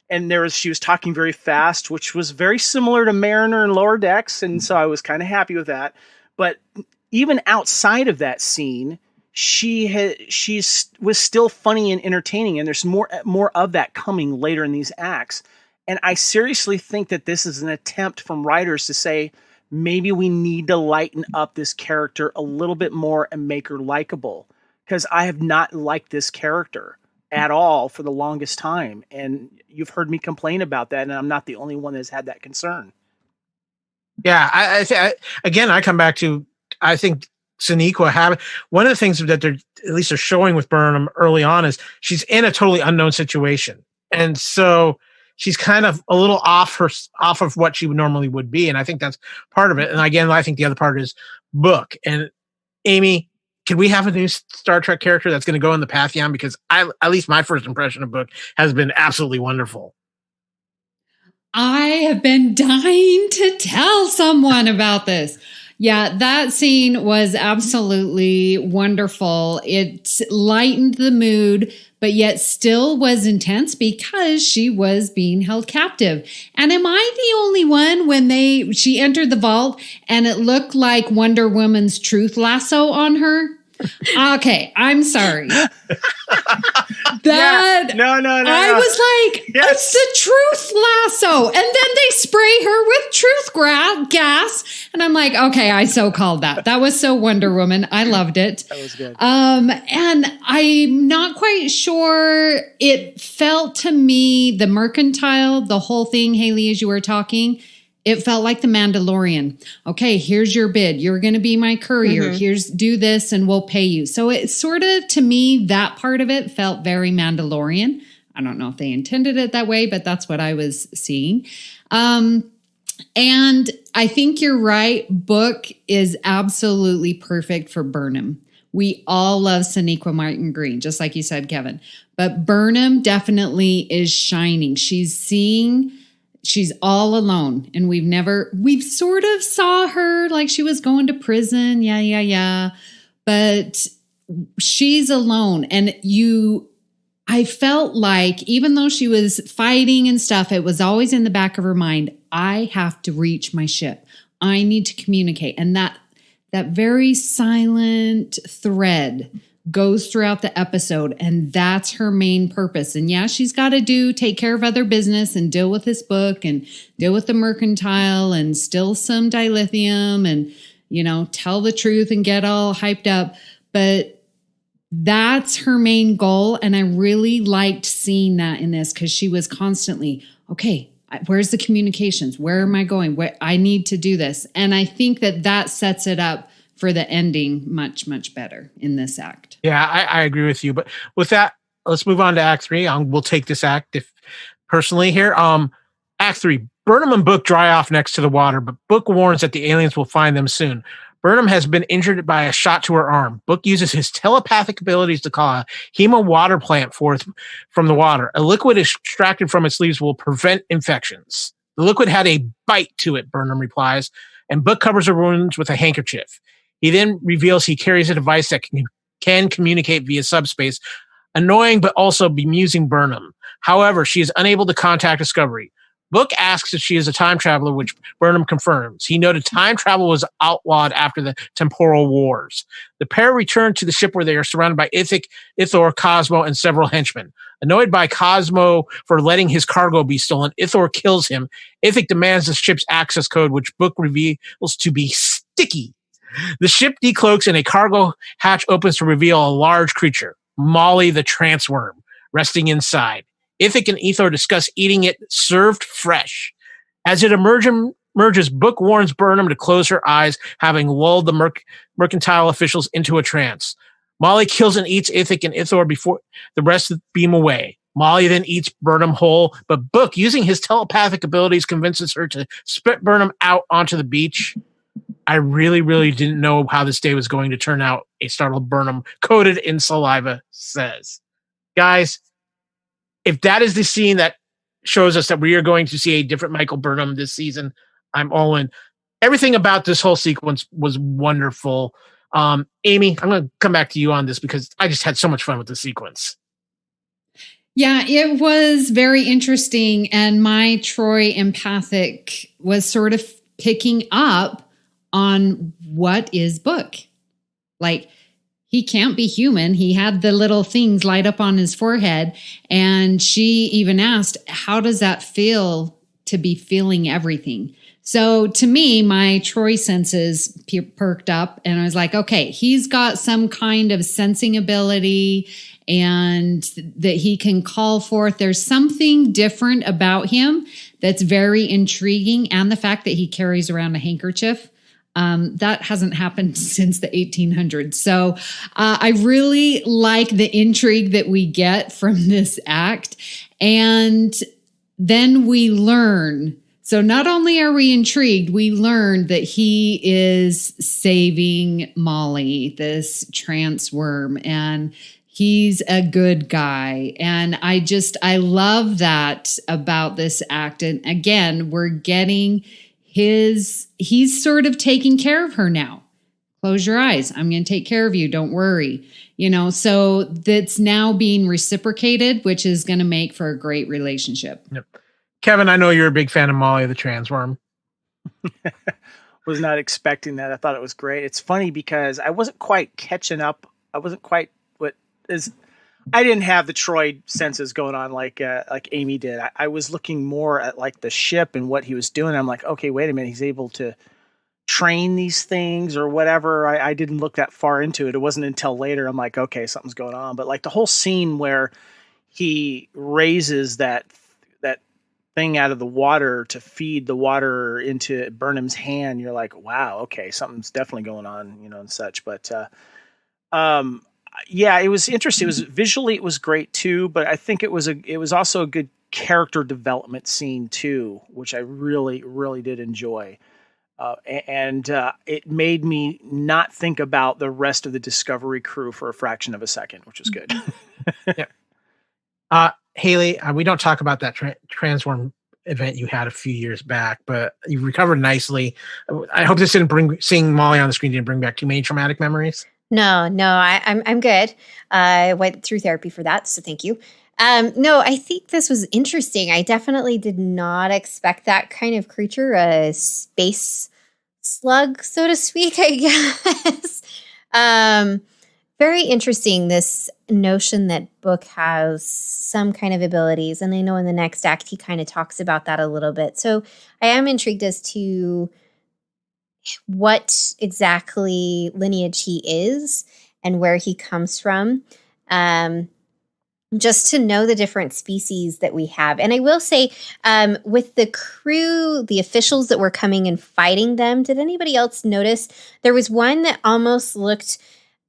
And she was talking very fast, which was very similar to Mariner and Lower Decks. And so I was kind of happy with that. But even outside of that scene, she was still funny and entertaining. And there's more of that coming later in these acts. And I seriously think that this is an attempt from writers to say, maybe we need to lighten up this character a little bit more and make her likable. Because I have not liked this character at all for the longest time. And you've heard me complain about that, and I'm not the only one that's had that concern. Yeah, I come back to, I think Sonequa one of the things that they're showing with Burnham early on is she's in a totally unknown situation. And so she's kind of a little off of what she normally would be. And I think that's part of it. And again, I think the other part is Book. And Amy, can we have a new Star Trek character that's going to go in the Pantheon? Because at least my first impression of Book has been absolutely wonderful. I have been dying to tell someone about this. Yeah, that scene was absolutely wonderful. It lightened the mood, but yet still was intense because she was being held captive. And am I the only one when she entered the vault and it looked like Wonder Woman's truth lasso on her? Okay, I'm sorry. No. I was like, It's the truth lasso. And then they spray her with truth gas. And I'm like, okay, I so called that. That was so Wonder Woman. I loved it. That was good. And I'm not quite sure. It felt to me, the mercantile, the whole thing, Hayley, as you were talking, it felt like the Mandalorian. Okay, here's your bid. You're going to be my courier. Do this and we'll pay you. So it sort of, to me, that part of it felt very Mandalorian. I don't know if they intended it that way, but that's what I was seeing. And I think you're right. Book is absolutely perfect for Burnham. We all love Sonequa Martin Green, just like you said, Kevin. But Burnham definitely is shining. She's all alone, and we've sort of saw her like she was going to prison. Yeah. But she's alone. And I felt like even though she was fighting and stuff, it was always in the back of her mind, I have to reach my ship. I need to communicate. And that very silent thread goes throughout the episode, and that's her main purpose. And yeah, she's got to take care of other business and deal with this book and deal with the mercantile and still some dilithium and, tell the truth and get all hyped up. But that's her main goal. And I really liked seeing that in this because she was constantly, okay, where's the communications? Where am I going? I need to do this. And I think that sets it up for the ending much, much better in this act. Yeah, I agree with you. But with that, let's move on to Act 3. We'll take this act personally here. Act 3, Burnham and Book dry off next to the water, but Book warns that the aliens will find them soon. Burnham has been injured by a shot to her arm. Book uses his telepathic abilities to call a hema water plant forth from the water. A liquid extracted from its leaves will prevent infections. The liquid had a bite to it, Burnham replies, and Book covers her wounds with a handkerchief. He then reveals he carries a device that can communicate via subspace, annoying but also bemusing Burnham. However, she is unable to contact Discovery. Book asks if she is a time traveler, which Burnham confirms. He noted time travel was outlawed after the temporal wars. The pair return to the ship where they are surrounded by Ithor, Cosmo, and several henchmen. Annoyed by Cosmo for letting his cargo be stolen, Ithor kills him. Ithic demands the ship's access code, which Book reveals to be sticky. The ship decloaks and a cargo hatch opens to reveal a large creature, Molly the Transworm, resting inside. Ithic and Ithor discuss eating it served fresh. As it emerges, Book warns Burnham to close her eyes, having lulled the mercantile officials into a trance. Molly kills and eats Ithic and Ithor before the rest beam away. Molly then eats Burnham whole, but Book, using his telepathic abilities, convinces her to spit Burnham out onto the beach. I really, really didn't know how this day was going to turn out, a startled Burnham, coated in saliva, says. Guys, if that is the scene that shows us that we are going to see a different Michael Burnham this season, I'm all in. Everything about this whole sequence was wonderful. Amy, I'm going to come back to you on this because I just had so much fun with the sequence. Yeah, it was very interesting. And my Troy empathic was sort of picking up on what is Book. Like, he can't be human. He had the little things light up on his forehead. And she even asked, how does that feel to be feeling everything? So to me, my Troy senses perked up and I was like, okay, he's got some kind of sensing ability and that he can call forth. There's something different about him that's very intriguing. And the fact that he carries around a handkerchief. That hasn't happened since the 1800s. So I really like the intrigue that we get from this act. And then we learn. So not only are we intrigued, we learn that he is saving Molly, this trance worm, and he's a good guy. And I love that about this act. And again, we're getting he's sort of taking care of her now. Close your eyes. I'm going to take care of you. Don't worry. So that's now being reciprocated, which is going to make for a great relationship. Yep. Kevin, I know you're a big fan of Molly the Transworm. Was not expecting that. I thought it was great. It's funny because I wasn't quite catching up. I wasn't quite I didn't have the Troy senses going on like Amy did. I was looking more at like the ship and what he was doing. I'm like, okay, wait a minute. He's able to train these things or whatever. I didn't look that far into it. It wasn't until later I'm like, okay, something's going on. But like the whole scene where he raises that thing out of the water to feed the water into Burnham's hand, you're like, wow, okay, something's definitely going on, and such. But yeah, it was interesting. It was visually, it was great too, but I think it was also a good character development scene too, which I really, really did enjoy. And it made me not think about the rest of the Discovery crew for a fraction of a second, which was good. Yeah. Hayley, we don't talk about that Transform event you had a few years back, but you recovered nicely. I hope this seeing Molly on the screen didn't bring back too many traumatic memories. No, I'm good. I went through therapy for that, so thank you. No, I think this was interesting. I definitely did not expect that kind of creature, a space slug, so to speak, I guess. Very interesting, this notion that Book has some kind of abilities. And I know in the next act, he kind of talks about that a little bit. So I am intrigued as to what exactly lineage he is and where he comes from. Just to know the different species that we have. And I will say, with the crew, the officials that were coming and fighting them, did anybody else notice there was one that almost looked,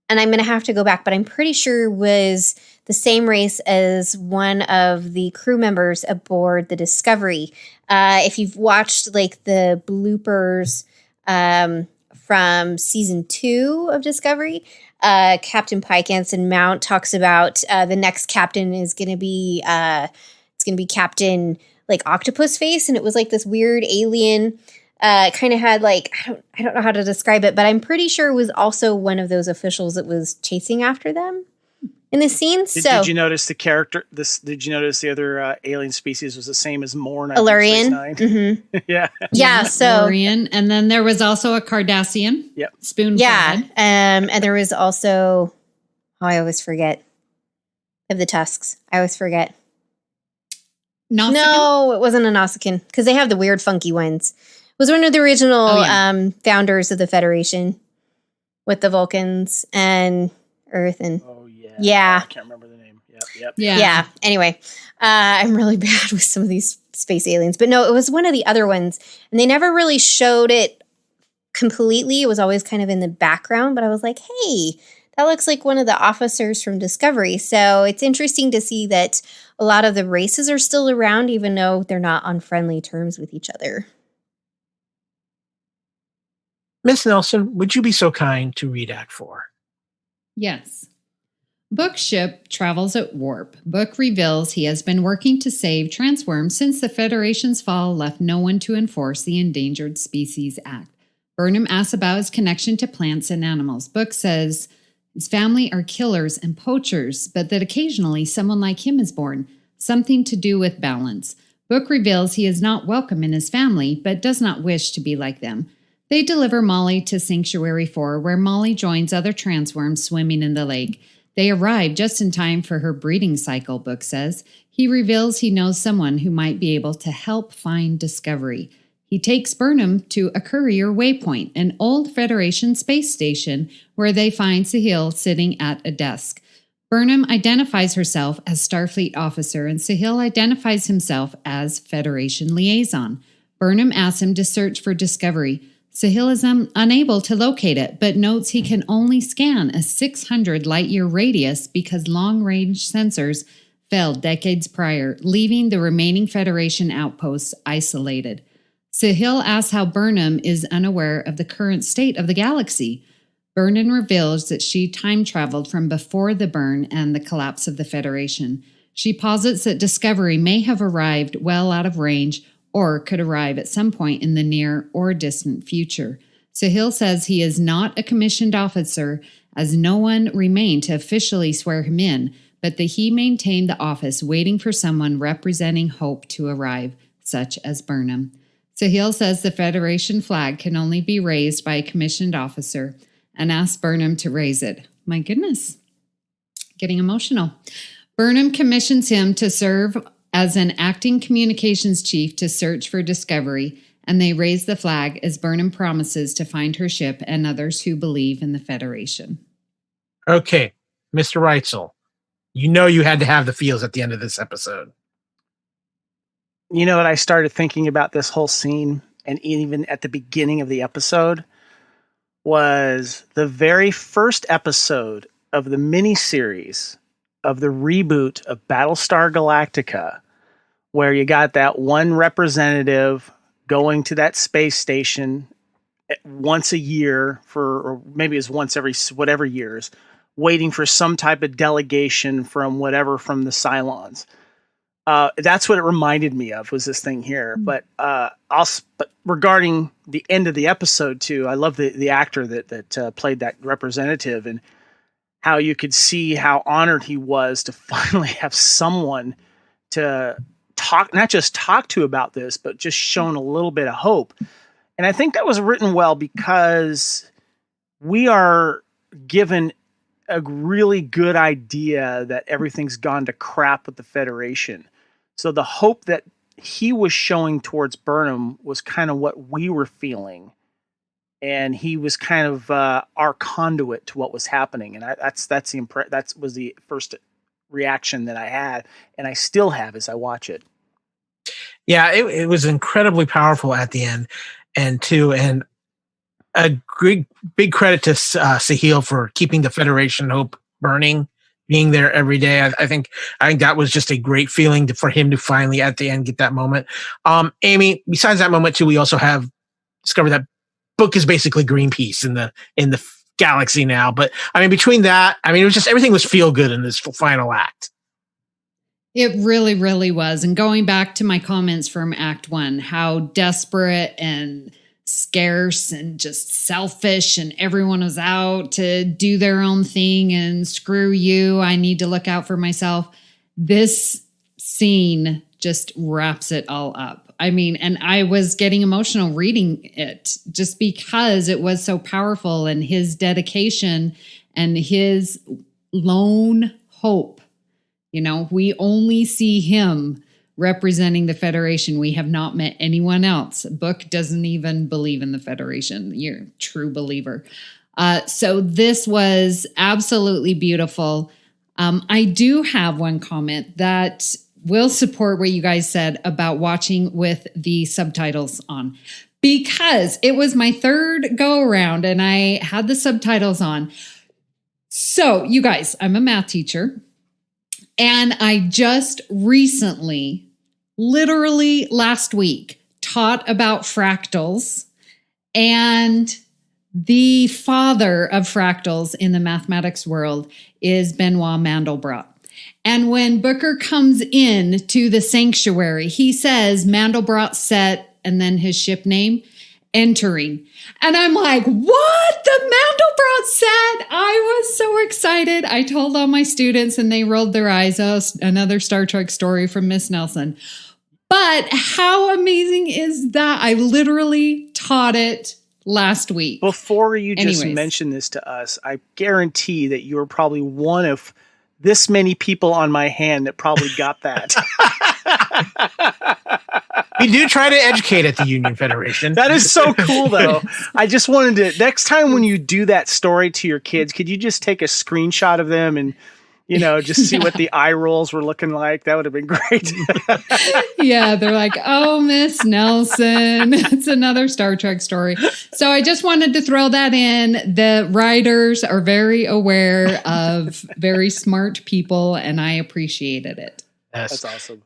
and I'm going to have to go back, but I'm pretty sure was the same race as one of the crew members aboard the Discovery. If you've watched like the bloopers from season 2 of Discovery, Captain Pike Anson Mount talks about the next captain is going to be it's going to be Captain like Octopus Face, and it was like this weird alien. Kind of had like I don't know how to describe it, but I'm pretty sure it was also one of those officials that was chasing after them in the scene. Did you notice the character? Did you notice the other alien species was the same as Morn? Illyrian. Mm-hmm. Yeah. Yeah. So Illyrian, and then there was also a Cardassian. Yep. Spoon. Yeah. And there was also I always forget of the tusks. I always forget. Nausicaan? No, it wasn't a Nausicaan because they have the weird, funky ones. It was one of the original founders of the Federation with the Vulcans and Earth and yeah. I can't remember the name. Yep. Yeah. Anyway, I'm really bad with some of these space aliens, but no, it was one of the other ones, and they never really showed it completely. It was always kind of in the background, but I was like, hey, that looks like one of the officers from Discovery. So it's interesting to see that a lot of the races are still around, even though they're not on friendly terms with each other. Miss Nelson, would you be so kind to read Act 4? Yes. Book's ship travels at warp. Book reveals he has been working to save Transworm since the Federation's fall left no one to enforce the Endangered Species Act. Burnham asks about his connection to plants and animals. Book says his family are killers and poachers, but that occasionally someone like him is born, something to do with balance. Book reveals he is not welcome in his family, but does not wish to be like them. They deliver Molly to Sanctuary 4, where Molly joins other transworms swimming in the lake. They arrive just in time for her breeding cycle, Book says. He reveals he knows someone who might be able to help find Discovery. He takes Burnham to a courier waypoint, an old Federation space station, where they find Sahil sitting at a desk. Burnham identifies herself as Starfleet officer, and Sahil identifies himself as Federation liaison. Burnham asks him to search for Discovery. Sahil is unable to locate it, but notes he can only scan a 600 light-year radius because long-range sensors failed decades prior, leaving the remaining Federation outposts isolated. Sahil asks how Burnham is unaware of the current state of the galaxy. Burnham reveals that she time-traveled from before the burn and the collapse of the Federation. She posits that Discovery may have arrived well out of range or could arrive at some point in the near or distant future. Sahil says he is not a commissioned officer, as no one remained to officially swear him in, but that he maintained the office waiting for someone representing hope to arrive, such as Burnham. Sahil says the Federation flag can only be raised by a commissioned officer and asks Burnham to raise it. My goodness, getting emotional. Burnham commissions him to serve as an acting communications chief to search for Discovery, and they raise the flag as Burnham promises to find her ship and others who believe in the Federation. Okay, Mr. Reitzel, you had to have the feels at the end of this episode. You know what? I started thinking about this whole scene, and even at the beginning of the episode, was the very first episode of the miniseries of the reboot of Battlestar Galactica, where you got that one representative going to that space station once a year or maybe it's once every whatever years, waiting for some type of delegation from the Cylons. That's what it reminded me of, was this thing here. But but regarding the end of the episode too, I love the actor that played that representative, and how you could see how honored he was to finally have someone to not just talk to about this, but just shown a little bit of hope. And I think that was written well, because we are given a really good idea that everything's gone to crap with the Federation. So the hope that he was showing towards Burnham was kind of what we were feeling. And he was kind of our conduit to what was happening. And that was the first reaction that I had, and I still have as I watch it. Yeah, it was incredibly powerful at the end, and a big credit to Sahil for keeping the Federation hope burning, being there every day. I think that was just a great feeling for him to finally at the end get that moment. Amy, besides that moment too, we also have discovered that book is basically Greenpeace in the galaxy now. But I mean, between that, I mean, it was just everything was feel good in this final act. It really, really was. And going back to my comments from Act 1, how desperate and scarce and just selfish, and everyone was out to do their own thing and screw you, I need to look out for myself. This scene just wraps it all up. I mean, and I was getting emotional reading it just because it was so powerful, and his dedication and his lone hope. We only see him representing the Federation. We have not met anyone else. Book doesn't even believe in the Federation. You're a true believer. So this was absolutely beautiful. I do have one comment that will support what you guys said about watching with the subtitles on, because it was my third go around and I had the subtitles on. So you guys, I'm a math teacher. And I just recently, literally last week, taught about fractals, and the father of fractals in the mathematics world is Benoit Mandelbrot. And when Booker comes in to the sanctuary, he says Mandelbrot set and then his ship name, entering. And I'm like, what? The Mandelbrot set? I was so excited. I told all my students and they rolled their eyes. Oh, another Star Trek story from Miss Nelson. But how amazing is that? I literally taught it last week. Before you just mentioned this to us, I guarantee that you were probably one of this many people on my hand that probably got that. We do try to educate at the Union Federation. That is so cool, though. I just wanted to, next time when you do that story to your kids, could you just take a screenshot of them and, just see what the eye rolls were looking like? That would have been great. Yeah, they're like, oh, Miss Nelson, it's another Star Trek story. So I just wanted to throw that in. The writers are very aware of very smart people, and I appreciated it. Yes. That's awesome.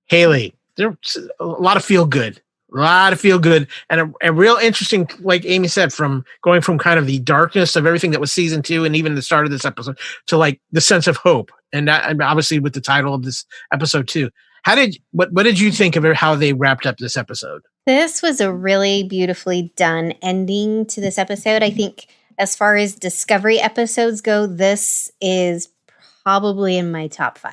Hayley, there's a lot of feel good. And a real interesting, like Amy said, from going from kind of the darkness of everything that was season 2 and even the start of this episode to like the sense of hope. And that, obviously with the title of this episode too. What did you think of how they wrapped up this episode? This was a really beautifully done ending to this episode. I think as far as Discovery episodes go, this is probably in my top 5,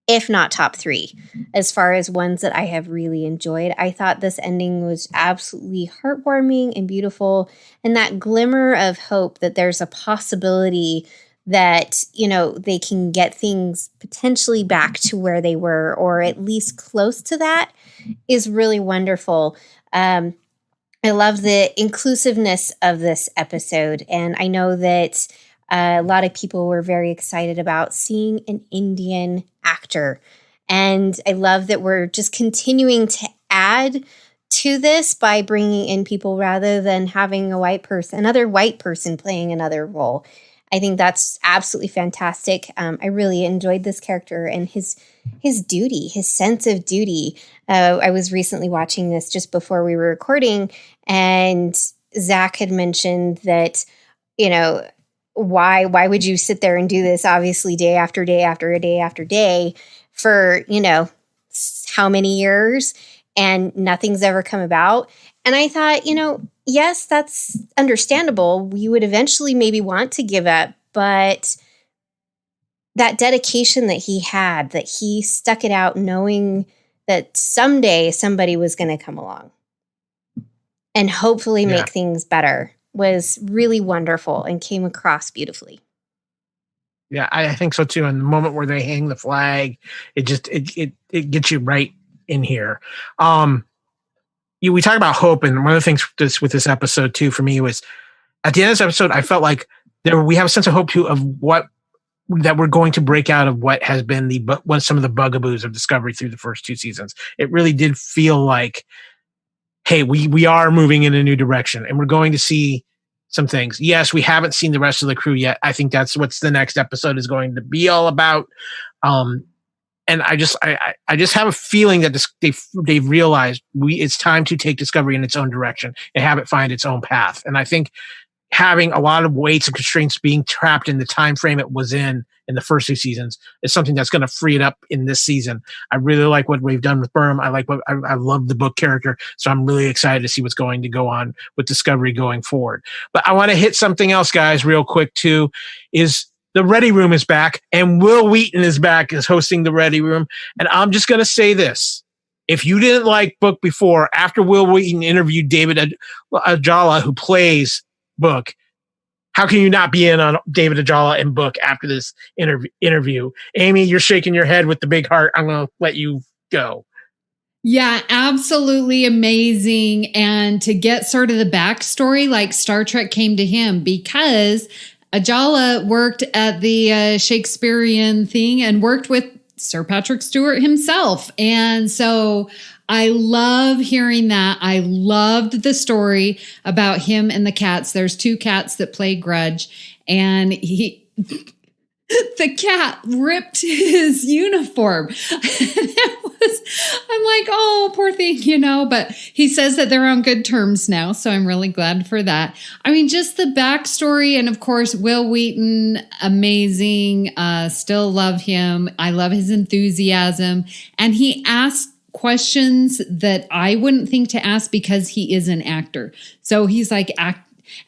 if not top 3, as far as ones that I have really enjoyed. I thought this ending was absolutely heartwarming and beautiful, and that glimmer of hope that there's a possibility that, you know, they can get things potentially back to where they were, or at least close to that, is really wonderful. I love the inclusiveness of this episode, and I know that a lot of people were very excited about seeing an Indian actor, and I love that we're just continuing to add to this by bringing in people rather than having another white person playing another role. I think that's absolutely fantastic. I really enjoyed this character and his duty, his sense of duty. I was recently watching this just before we were recording, and Zach had mentioned that, you know, why would you sit there and do this, obviously, day after day after day after day for, you know, how many years, and nothing's ever come about. And I thought, you know, yes, that's understandable. You would eventually maybe want to give up, but that dedication that he had, that he stuck it out knowing that someday somebody was going to come along and hopefully make things better, was really wonderful and came across beautifully. Yeah, I think so too. And the moment where they hang the flag, it just it gets you right in here. We talk about hope, and one of the things with this episode too for me was at the end of this episode, I felt like we have a sense of hope too of that we're going to break out of what has been some of the bugaboos of Discovery through the first 2 seasons. It really did feel like, hey, we are moving in a new direction, and we're going to see some things. Yes, we haven't seen the rest of the crew yet. I think that's what the next episode is going to be all about. And I just have a feeling that they've realized it's time to take Discovery in its own direction and have it find its own path. And I think having a lot of weights and constraints being trapped in the time frame it was in the first 2 seasons is something that's going to free it up in this season. I really like what we've done with Burnham. I love the book character, so I'm really excited to see what's going to go on with Discovery going forward. But I want to hit something else, guys, real quick too, is the Ready Room is back, and Will Wheaton is back as hosting the Ready Room. And I'm just going to say this. If you didn't like Book before, after Will Wheaton interviewed David Ajala, who plays Book, how can you not be in on David Ajala and Book after this interview? Amy, you're shaking your head with the big heart. I'm going to let you go. Yeah, absolutely amazing. And to get sort of the backstory, like Star Trek came to him because Ajala worked at the Shakespearean thing and worked with Sir Patrick Stewart himself. And so I love hearing that. I loved the story about him and the cats. There's 2 cats that play Grudge, and the cat ripped his uniform. I'm like, oh, poor thing, you know, but he says that they're on good terms now. So I'm really glad for that. I mean, just the backstory. And of course, Will Wheaton, amazing. Still love him. I love his enthusiasm. And he asked questions that I wouldn't think to ask because he is an actor. So he's like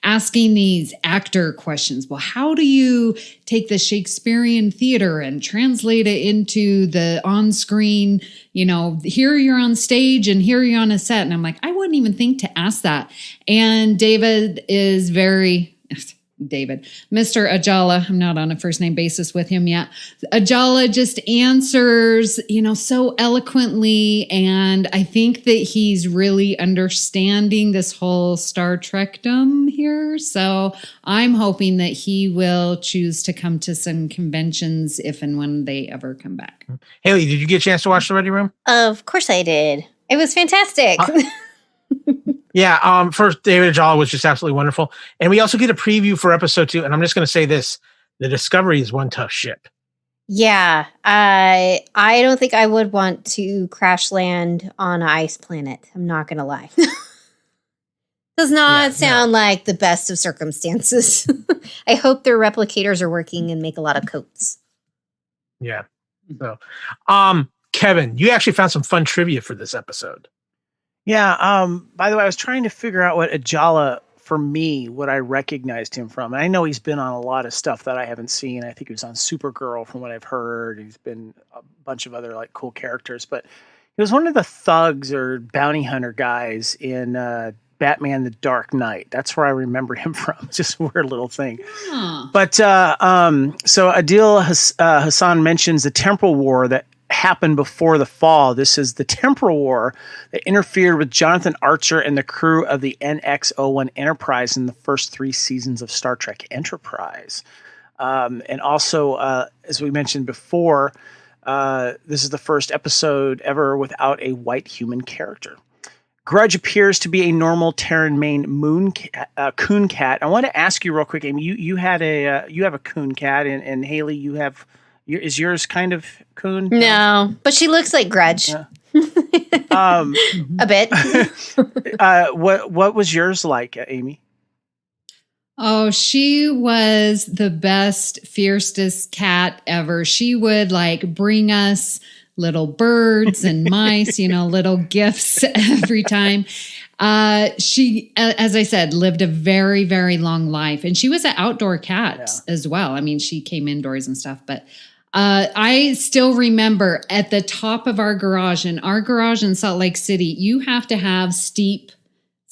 asking these actor questions. Well, how do you take the Shakespearean theater and translate it into the on-screen, you know, here you're on stage and here you're on a set. And I'm like, I wouldn't even think to ask that. And Mr. Ajala, I'm not on a first name basis with him yet. Ajala just answers, you know, so eloquently. And I think that he's really understanding this whole Star Trekdom here. So I'm hoping that he will choose to come to some conventions if and when they ever come back. Hayley, did you get a chance to watch The Ready Room? Of course I did. It was fantastic. Yeah, first, David Ajala was just absolutely wonderful. And we also get a preview for episode 2. And I'm just going to say this. The Discovery is one tough ship. Yeah, I don't think I would want to crash land on an ice planet. I'm not going to lie. Does not sound like the best of circumstances. I hope their replicators are working and make a lot of coats. Yeah. So, Kevin, you actually found some fun trivia for this episode. Yeah. By the way, I was trying to figure out what Ajala, for me, what I recognized him from. And I know he's been on a lot of stuff that I haven't seen. I think he was on Supergirl from what I've heard. He's been a bunch of other like cool characters, but he was one of the thugs or bounty hunter guys in Batman The Dark Knight. That's where I remember him from. Just a weird little thing. But so Adil Hassan mentions the temporal war that happened before the fall. This is the temporal war that interfered with Jonathan Archer and the crew of the NX-01 Enterprise in the first 3 seasons of Star Trek Enterprise. And also, as we mentioned before, this is the first episode ever without a white human character. Grudge appears to be a normal Terran Main coon cat. I want to ask you real quick, Amy. You have a coon cat, and Hayley, you have. Is yours kind of coon? No, but she looks like Grudge. Yeah. A bit. What was yours like, Amy? Oh, she was the best, fiercest cat ever. She would like bring us little birds and mice, little gifts every time. She, as I said, lived a very, very long life, and she was an outdoor cat as well. I mean, she came indoors and stuff, but I still remember at the top of our garage in Salt Lake City, you have to have steep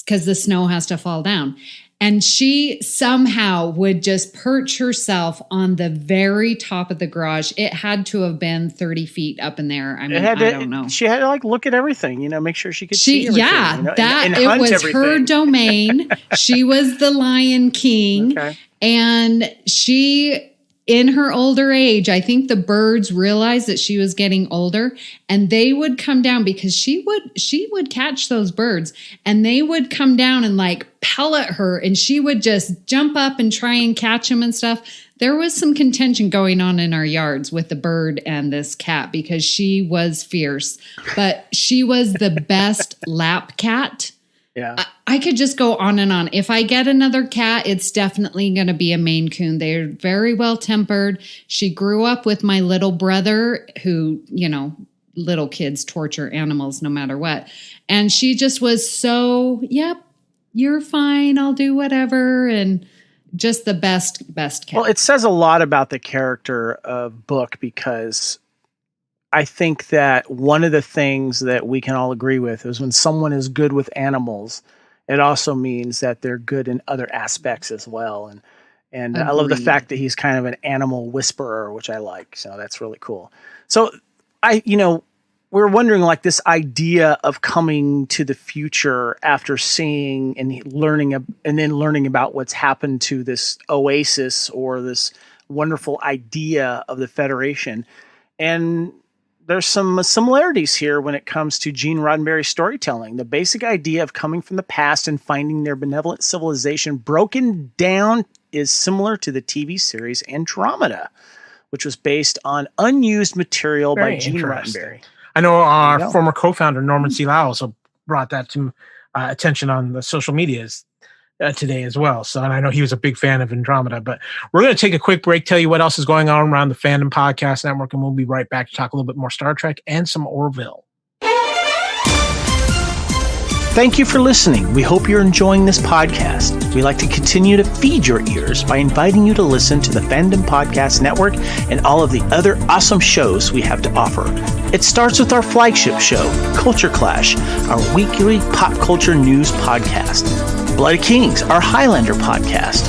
because the snow has to fall down. And she somehow would just perch herself on the very top of the garage. It had to have been 30 feet up in there. I mean, I don't know. She had to like look at everything, make sure she could see everything. Yeah, and it was everything. her domain. She was the Lion King. Okay. And she, in her older age, I think the birds realized that she was getting older, and they would come down because she would catch those birds, and they would come down and like pellet her, and she would just jump up and try and catch them and stuff. There was some contention going on in our yards with the bird and this cat because she was fierce, but she was the best lap cat. Yeah. I could just go on and on. If I get another cat, it's definitely going to be a Maine Coon. They're very well tempered. She grew up with my little brother who, little kids torture animals no matter what. And she just was so, yep, you're fine. I'll do whatever. And just the best cat. Well, it says a lot about the character of Book because I think that one of the things that we can all agree with is when someone is good with animals, it also means that they're good in other aspects as well. And I love the fact that he's kind of an animal whisperer, which I like. So that's really cool. So we're wondering like this idea of coming to the future after seeing and learning about what's happened to this oasis or this wonderful idea of the Federation. And there's some similarities here when it comes to Gene Roddenberry's storytelling. The basic idea of coming from the past and finding their benevolent civilization broken down is similar to the TV series Andromeda, which was based on unused material by Gene Roddenberry. I know our former co-founder, Norman C. Lau, also brought that to attention on the social medias today as well. So, and I know he was a big fan of Andromeda, but we're going to take a quick break, tell you what else is going on around the Fandom Podcast Network, and we'll be right back to talk a little bit more Star Trek and some Orville. Thank you for listening. We hope you're enjoying this podcast. We like to continue to feed your ears by inviting you to listen to the Fandom Podcast Network and all of the other awesome shows we have to offer. It starts with our flagship show, Culture Clash, our weekly pop culture news podcast. Bloody Kings, our Highlander podcast.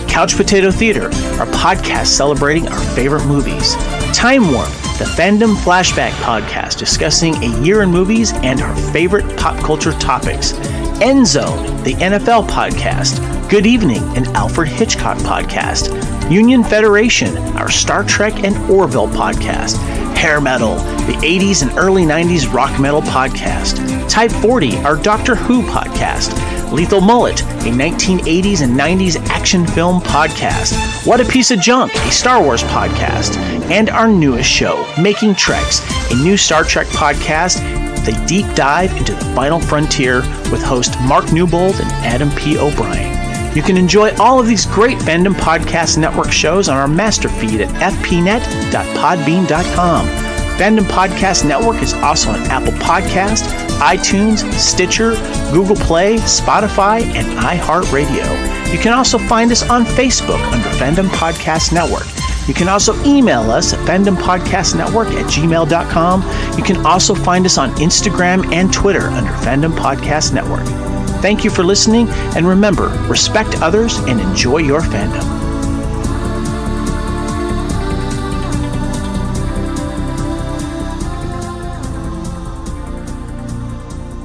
Couch Potato Theater, our podcast celebrating our favorite movies. Time Warp, the Fandom Flashback podcast discussing a year in movies and our favorite pop culture topics. End Zone, the NFL podcast. Good Evening, an Alfred Hitchcock podcast. Union Federation, our Star Trek and Orville podcast. Hair Metal, the 80s and early 90s rock metal podcast. Type 40, our Doctor Who podcast. Lethal Mullet, a 1980s and 90s action film podcast. What a Piece of Junk, a Star Wars podcast. And our newest show, Making Treks, a new Star Trek podcast with a deep dive into the final frontier with host Mark Newbold and Adam P. O'Brien. You can enjoy all of these great Fandom Podcast Network shows on our master feed at fpnet.podbean.com. Fandom Podcast Network is also on Apple Podcast, iTunes, Stitcher, Google Play, Spotify, and iHeartRadio. You can also find us on Facebook under Fandom Podcast Network. You can also email us at fandompodcastnetwork@gmail.com. You can also find us on Instagram and Twitter under Fandom Podcast Network. Thank you for listening, and remember, respect others and enjoy your fandom.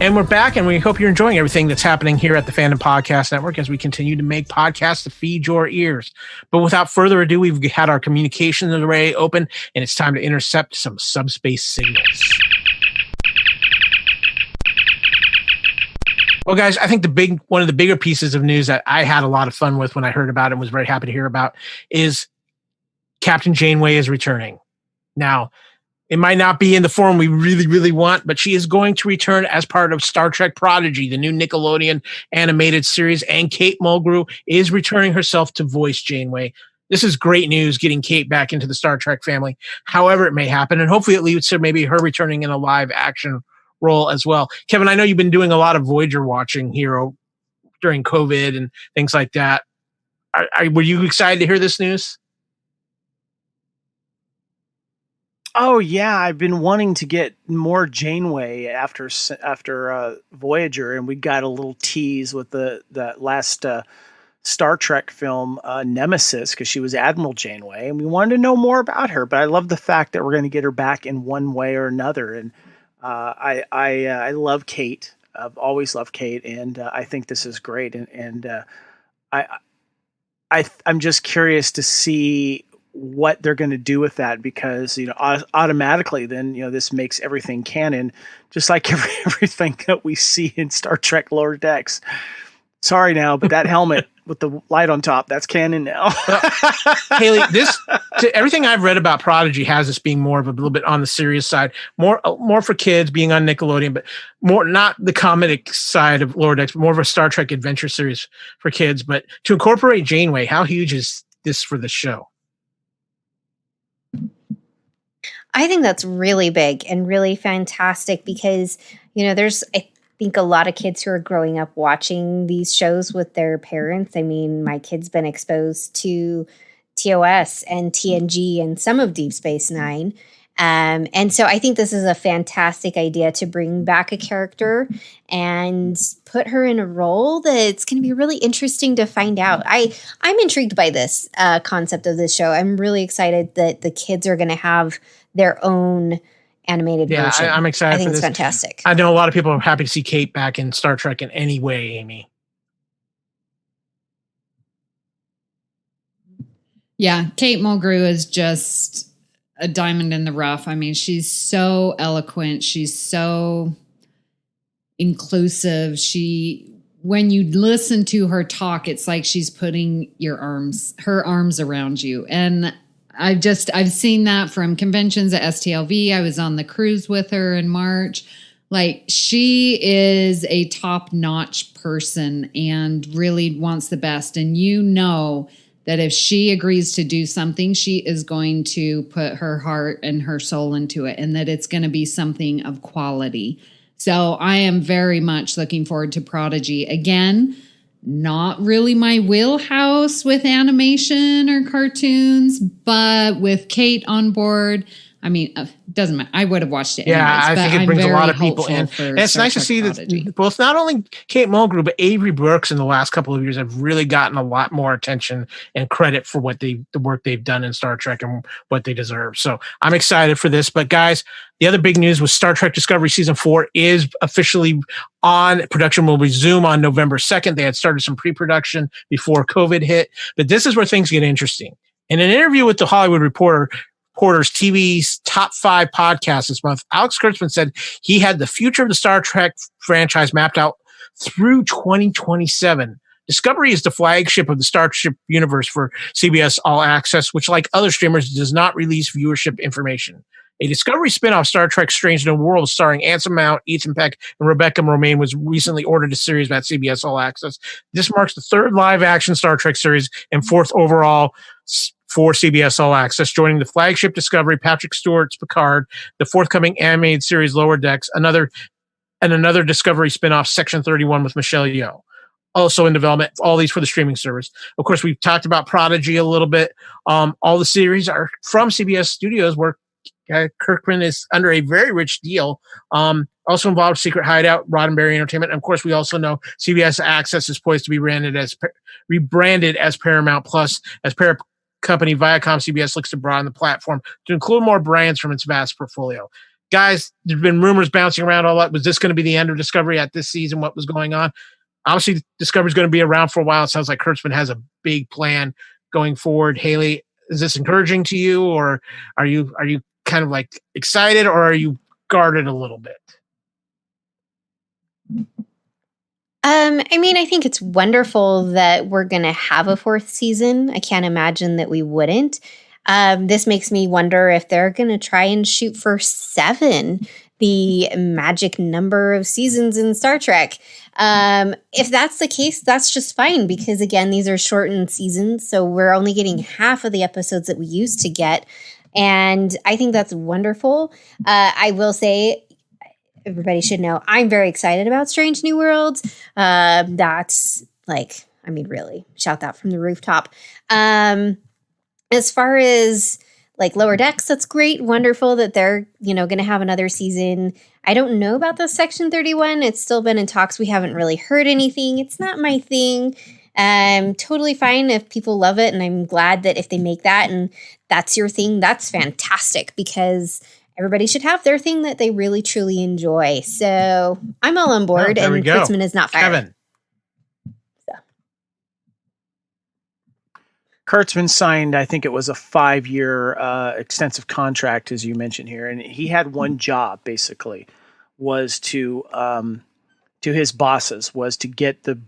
And we're back, and we hope you're enjoying everything that's happening here at the Fandom Podcast Network as we continue to make podcasts to feed your ears. But without further ado, we've had our communications array open, and it's time to intercept some subspace signals. Well, guys, I think one of the bigger pieces of news that I had a lot of fun with when I heard about it and was very happy to hear about is Captain Janeway is returning. Now, it might not be in the form we really, really want, but she is going to return as part of Star Trek Prodigy, the new Nickelodeon animated series, and Kate Mulgrew is returning herself to voice Janeway. This is great news, getting Kate back into the Star Trek family, however it may happen, and hopefully it leads to maybe her returning in a live action role as well. Kevin, I know you've been doing a lot of Voyager watching here during COVID and things like that. Were you excited to hear this news? Oh yeah, I've been wanting to get more Janeway after Voyager, and we got a little tease with that last Star Trek film Nemesis, because she was Admiral Janeway, and we wanted to know more about her. But I love the fact that we're going to get her back in one way or another. And I love Kate. I've always loved Kate, and I think this is great. And I'm just curious to see what they're going to do with that, because automatically then this makes everything canon, just like everything that we see in Star Trek Lower Decks. Sorry now, but that helmet with the light on top, that's canon now. Hayley, everything I've read about Prodigy has this being more of a little bit on the serious side, more for kids, being on Nickelodeon, but more not the comedic side of Lower Decks, but more of a Star Trek adventure series for kids. But to incorporate Janeway, how huge is this for the show? I think that's really big and really fantastic, because, there's, I think, a lot of kids who are growing up watching these shows with their parents. I mean, my kid's been exposed to TOS and TNG and some of Deep Space Nine. And so I think this is a fantastic idea to bring back a character and put her in a role that's going to be really interesting to find out. I'm intrigued by this concept of this show. I'm really excited that the kids are going to have their own animated version. I'm excited. I think for it's this. fantastic. I know a lot of people are happy to see Kate back in Star Trek in any way, Amy. Yeah, Kate Mulgrew is just a diamond in the rough. I mean, she's so eloquent. She's so inclusive. When you listen to her talk, it's like she's putting her arms around you. And I've seen that from conventions at STLV. I was on the cruise with her in March. Like, she is a top-notch person and really wants the best. And that if she agrees to do something, she is going to put her heart and her soul into it, and that it's going to be something of quality. So I am very much looking forward to Prodigy. Again, not really my wheelhouse with animation or cartoons, but with Kate on board, I mean, doesn't matter. I would have watched it anyways. Yeah, I think it brings a lot of people in. And it's nice to see that both not only Kate Mulgrew, but Avery Brooks in the last couple of years have really gotten a lot more attention and credit for the work they've done in Star Trek and what they deserve. So I'm excited for this. But guys, the other big news was Star Trek Discovery Season 4 is officially on. Production will resume on November 2nd. They had started some pre-production before COVID hit. But this is where things get interesting. In an interview with the Hollywood Reporter's TV's top 5 podcast this month, Alex Kurtzman said he had the future of the Star Trek franchise mapped out through 2027. Discovery is the flagship of the Starship universe for CBS All Access, which, like other streamers, does not release viewership information. A Discovery spinoff, Star Trek Strange New World, starring Anson Mount, Ethan Peck, and Rebecca Romijn, was recently ordered to series at CBS All Access. This marks the 3rd live-action Star Trek series and 4th overall for CBS All Access, joining the flagship Discovery, Patrick Stewart's Picard, the forthcoming animated series Lower Decks, another Discovery spinoff, Section 31 with Michelle Yeoh. Also in development, all these for the streaming service. Of course, we've talked about Prodigy a little bit. All the series are from CBS Studios, where Kirkman is under a very rich deal. Also involved Secret Hideout, Roddenberry Entertainment. And of course, we also know CBS Access is poised to be rebranded as Paramount Plus, as parent company Viacom CBS looks to broaden the platform to include more brands from its vast portfolio. Guys, there's been rumors bouncing around all that. Was this going to be the end of Discovery at this season? What was going on? Obviously, Discovery's going to be around for a while. It sounds like Kurtzman has a big plan going forward. Hayley, is this encouraging to you, or are you kind of like excited, or are you guarded a little bit? I mean, I think it's wonderful that we're going to have a fourth season. I can't imagine that we wouldn't. This makes me wonder if they're going to try and shoot for 7, the magic number of seasons in Star Trek. If that's the case, that's just fine, because again, these are shortened seasons, so we're only getting half of the episodes that we used to get. And I think that's wonderful. I will say, everybody should know, I'm very excited about Strange New Worlds. That's like, I mean, really, shout that from the rooftop. As far as like Lower Decks, that's great. Wonderful that they're, going to have another season. I don't know about the Section 31. It's still been in talks. We haven't really heard anything. It's not my thing. Totally fine if people love it. And I'm glad that if they make that and that's your thing, that's fantastic, because everybody should have their thing that they really, truly enjoy. So I'm all on board, and Kurtzman is not fired. Kevin. Kurtzman signed, I think it was a 5-year extensive contract, as you mentioned here, and he had one job basically, was to his bosses, was to get the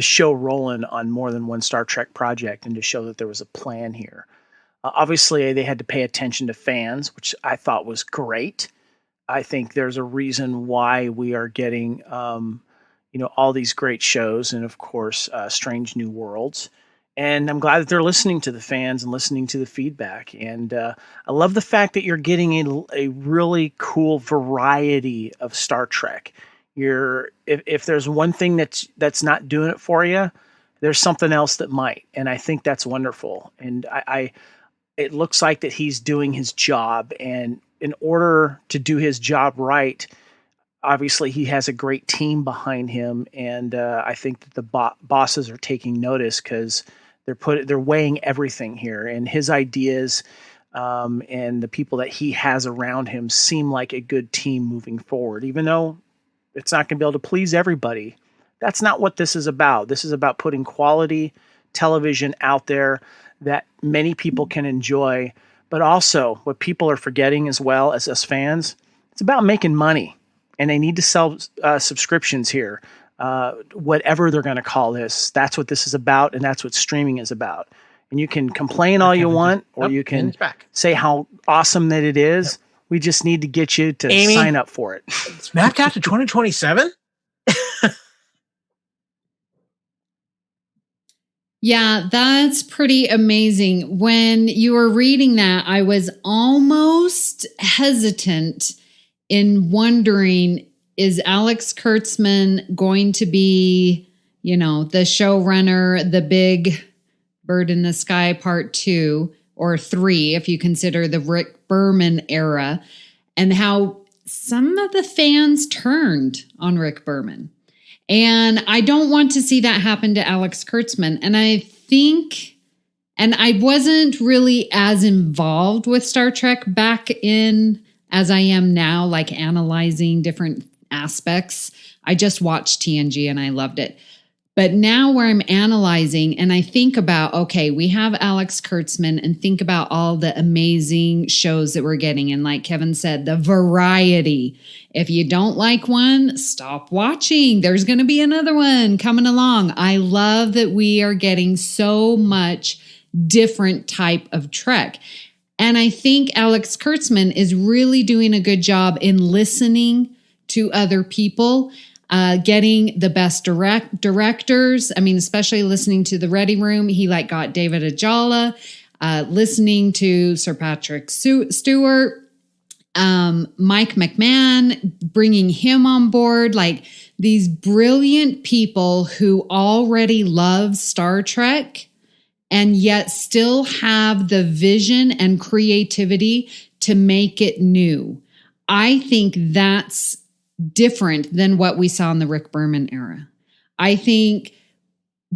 show rolling on more than one Star Trek project, and to show that there was a plan here. Obviously, they had to pay attention to fans, which I thought was great. I think there's a reason why we are getting all these great shows, and of course, Strange New Worlds. And I'm glad that they're listening to the fans and listening to the feedback. And I love the fact that you're getting a really cool variety of Star Trek. If there's one thing that's not doing it for you, there's something else that might. And I think that's wonderful. And it looks like that he's doing his job. And in order to do his job right, obviously he has a great team behind him. And I think that the bosses are taking notice, because they're weighing everything here, and his ideas and the people that he has around him seem like a good team moving forward, even though it's not going to be able to please everybody. That's not what this is about. This is about putting quality television out there that many people can enjoy, but also what people are forgetting as well as us fans, it's about making money, and they need to sell subscriptions here. Whatever they're going to call this, that's what this is about, and that's what streaming is about. And you can complain all you want, or you can say how awesome that it is. Yep. We just need to get you to sign up for it. It's mapped out to 2027? Yeah, that's pretty amazing. When you were reading that, I was almost hesitant in wondering, is Alex Kurtzman going to be, the showrunner, the Big Bird in the Sky Part 2 or 3, if you consider the Rick Berman era, and how some of the fans turned on Rick Berman. And I don't want to see that happen to Alex Kurtzman. And I think, and I wasn't really as involved with Star Trek back in as I am now, like analyzing different aspects. I just watched TNG and I loved it. But now where I'm analyzing and I think about, okay, we have Alex Kurtzman, and think about all the amazing shows that we're getting. And like Kevin said, the variety. If you don't like one, stop watching. There's going to be another one coming along. I love that we are getting so much different type of Trek. And I think Alex Kurtzman is really doing a good job in listening to other people, getting the best directors. I mean, especially listening to the Ready Room. He got David Ajala. listening to Sir Patrick Stewart, Mike McMahon, bringing him on board, like these brilliant people who already love Star Trek and yet still have the vision and creativity to make it new. I think that's different than what we saw in the Rick Berman era. I think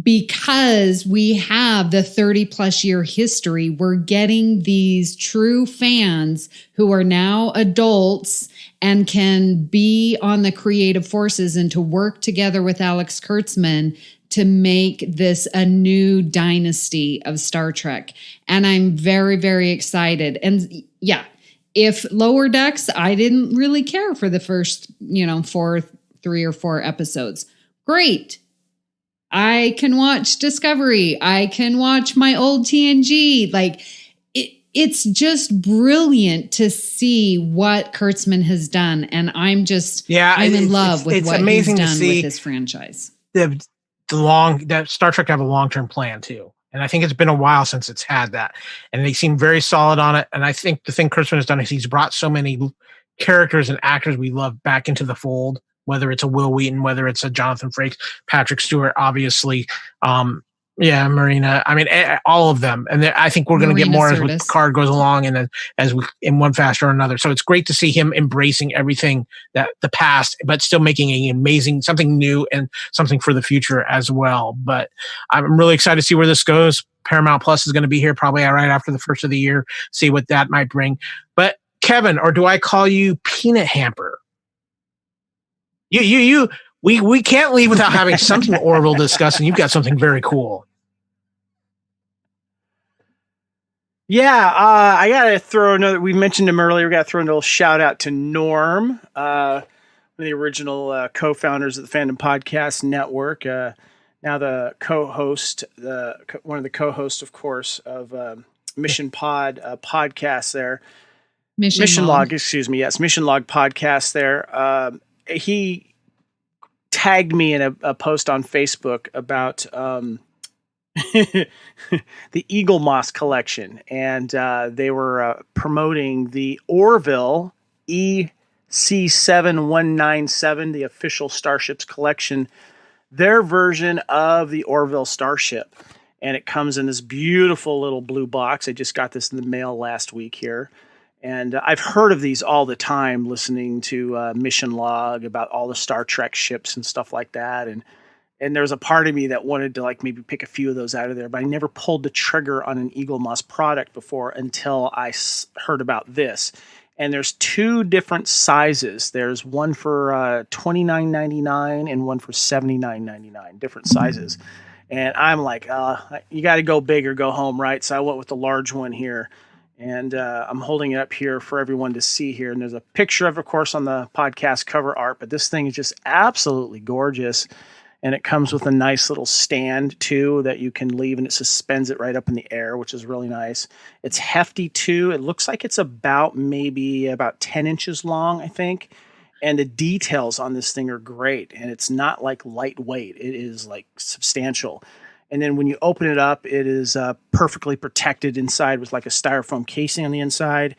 because we have the 30 plus year history, we're getting these true fans who are now adults and can be on the creative forces and to work together with Alex Kurtzman to make this a new dynasty of Star Trek. And I'm very, very excited. And yeah, if Lower Decks, I didn't really care for the first, 3 or 4 episodes. Great. I can watch Discovery. I can watch my old TNG. Like it's just brilliant to see what Kurtzman has done. And I'm in love with what he's done with this franchise. That Star Trek have a long-term plan too. And I think it's been a while since it's had that. And they seem very solid on it. And I think the thing Kurtzman has done is he's brought so many characters and actors we love back into the fold, whether it's a Will Wheaton, whether it's a Jonathan Frakes, Patrick Stewart, obviously. Marina. I mean, all of them. And I think we're going to get more as Picard goes along and then as we in one fashion or another. So it's great to see him embracing everything that the past, but still making an amazing, something new and something for the future as well. But I'm really excited to see where this goes. Paramount Plus is going to be here probably right after the first of the year, see what that might bring. But Kevin, or do I call you Peanut Hamper? We can't leave without having something Orville discuss, and you've got something very cool. Yeah, I got to throw another, we mentioned him earlier, we got to throw a little shout out to Norm, one of the original co-founders of the Fandom Podcast Network, now the co-host, one of the co-hosts, of course, of Mission Pod podcast there. Mission Log, excuse me. Yes, Mission Log podcast there. He tagged me in a post on Facebook about the Eagle Moss collection, and they were promoting the Orville ECV-197, the official Starships collection, their version of the Orville Starship. And it comes in this beautiful little blue box. I just got this in the mail last week here. And I've heard of these all the time, listening to Mission Log about all the Star Trek ships and stuff like that. And there was a part of me that wanted to maybe pick a few of those out of there, but I never pulled the trigger on an Eagle Moss product before until I heard about this. And there's 2 different sizes. There's one for $29.99 and one for $79.99, different sizes. And I'm like, you got to go big or go home, right? So I went with the large one here. And I'm holding it up here for everyone to see here. And there's a picture of course, on the podcast cover art. But this thing is just absolutely gorgeous. And it comes with a nice little stand, too, that you can leave. And it suspends it right up in the air, which is really nice. It's hefty, too. It looks like it's about 10 inches long, I think. And the details on this thing are great. And it's not lightweight. It is substantial. And then when you open it up, it is perfectly protected inside with a styrofoam casing on the inside.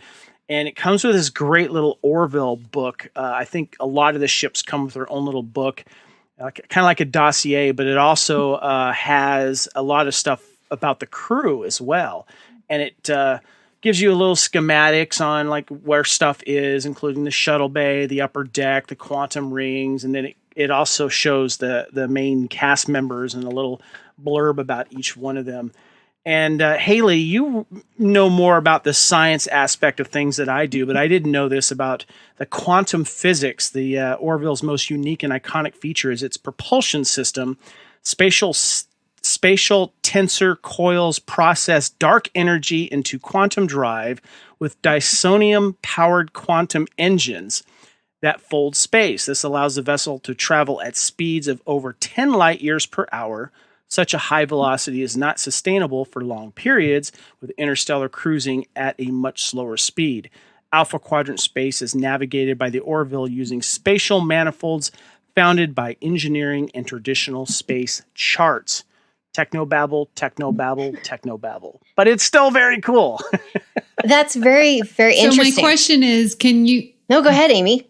And it comes with this great little Orville book. I think a lot of the ships come with their own little book, kind of like a dossier, but it also has a lot of stuff about the crew as well. And it gives you a little schematics on where stuff is, including the shuttle bay, the upper deck, the quantum rings. And then it also shows the main cast members and a little blurb about each one of them. And Hayley, you know more about the science aspect of things that I do, but I didn't know this about the quantum physics. The Orville's most unique and iconic feature is its propulsion system. Spatial tensor coils process dark energy into quantum drive with dysonium-powered quantum engines that fold space. This allows the vessel to travel at speeds of over 10 light years per hour. Such a high velocity is not sustainable for long periods, with interstellar cruising at a much slower speed. Alpha quadrant space is navigated by the Orville using spatial manifolds founded by engineering and traditional space charts. Technobabble, technobabble, technobabble. But it's still very cool. That's very, very So interesting. my question is, No, go ahead, Amy.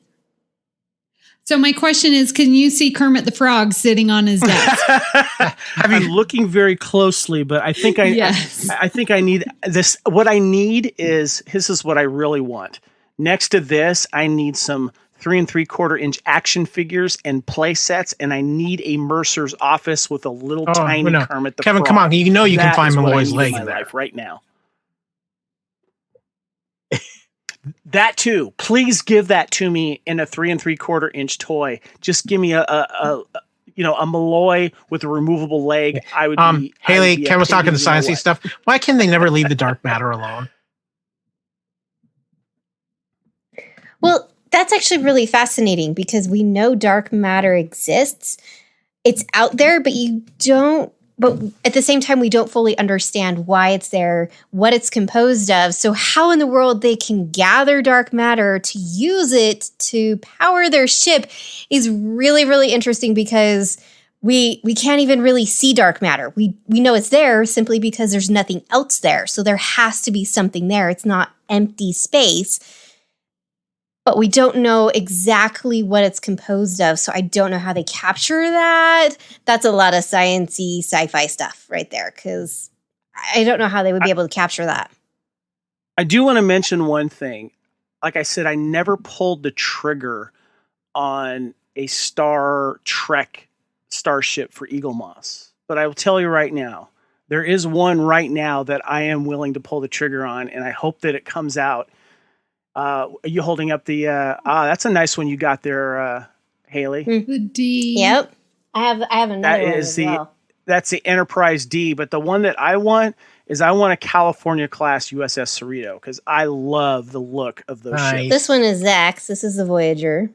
So my question is, can you see Kermit the Frog sitting on his desk? I'm looking very closely, but I think Yes. I think I need this. What I need is, this is what I really want. Next to this, I need some 3 3/4 inch action figures and play sets, and I need a Mercer's office with a little tiny Kermit the Kevin, Frog. come on. You know you can That find is what I Malloy's need leg in in my there. life right now. That too. Please give that to me in a 3 3/4 inch toy. Just give me a Malloy with a removable leg. I would be. Hayley, Kevin Kevin was talking the sciencey stuff. Why can they never leave the dark matter alone? Well, that's actually really fascinating because we know dark matter exists. It's out there, but at the same time, we don't fully understand why it's there, what it's composed of. So how in the world they can gather dark matter to use it to power their ship is really, really interesting because we can't even really see dark matter. We know it's there simply because there's nothing else there. So there has to be something there. It's not empty space. But we don't know exactly what it's composed of, so I don't know how they capture that. That's a lot of sciencey sci-fi stuff right there, because I don't know how they would be able to capture that. I do want to mention one thing. Like I said, I never pulled the trigger on a Star Trek starship for Eagle Moss. But I will tell you right now, there is one right now that I am willing to pull the trigger on, and I hope that it comes out. Are you holding up the that's a nice one you got there, Hayley. The D. Yep. I have another one as well. That's the Enterprise D, but the one that I want is a California class USS Cerrito because I love the look of those ships. This one is X. This is the Voyager.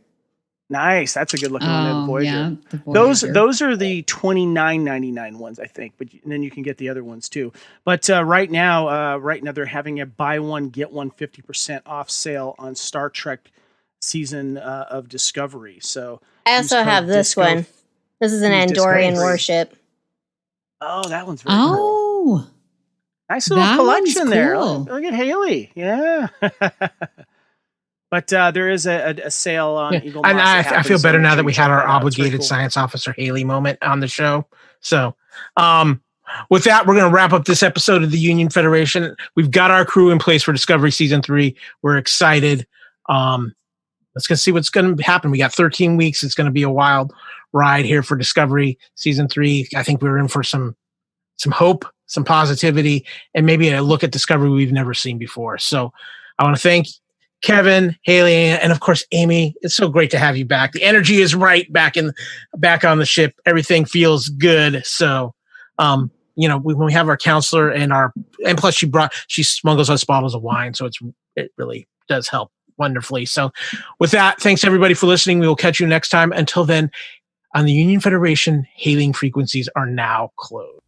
Nice. That's a good looking one. The Voyager. Yeah, the Voyager. Those are the $29.99 ones, I think. But and then you can get the other ones too. But right now they're having a buy one get one 50% off sale on Star Trek season of Discovery. So I also have this one. This is an Andorian warship. Oh, that one's very cool. Nice little collection there. Look at Hayley. Yeah. But there is a sale on Eagle Moss. And I feel better now that we had our obligated cool. science officer Hayley moment on the show. So with that, we're going to wrap up this episode of the Union Federation. We've got our crew in place for Discovery Season 3. We're excited. Let's go see what's going to happen. We got 13 weeks. It's going to be a wild ride here for Discovery Season 3. I think we're in for some hope, some positivity, and maybe a look at Discovery we've never seen before. So I want to thank Kevin, Hayley, and of course, Amy. It's so great to have you back. The energy is right back on the ship. Everything feels good. So, when we have our counselor and plus she smuggles us bottles of wine. So it really does help wonderfully. So with that, thanks everybody for listening. We will catch you next time. Until then, on the Union Federation, hailing frequencies are now closed.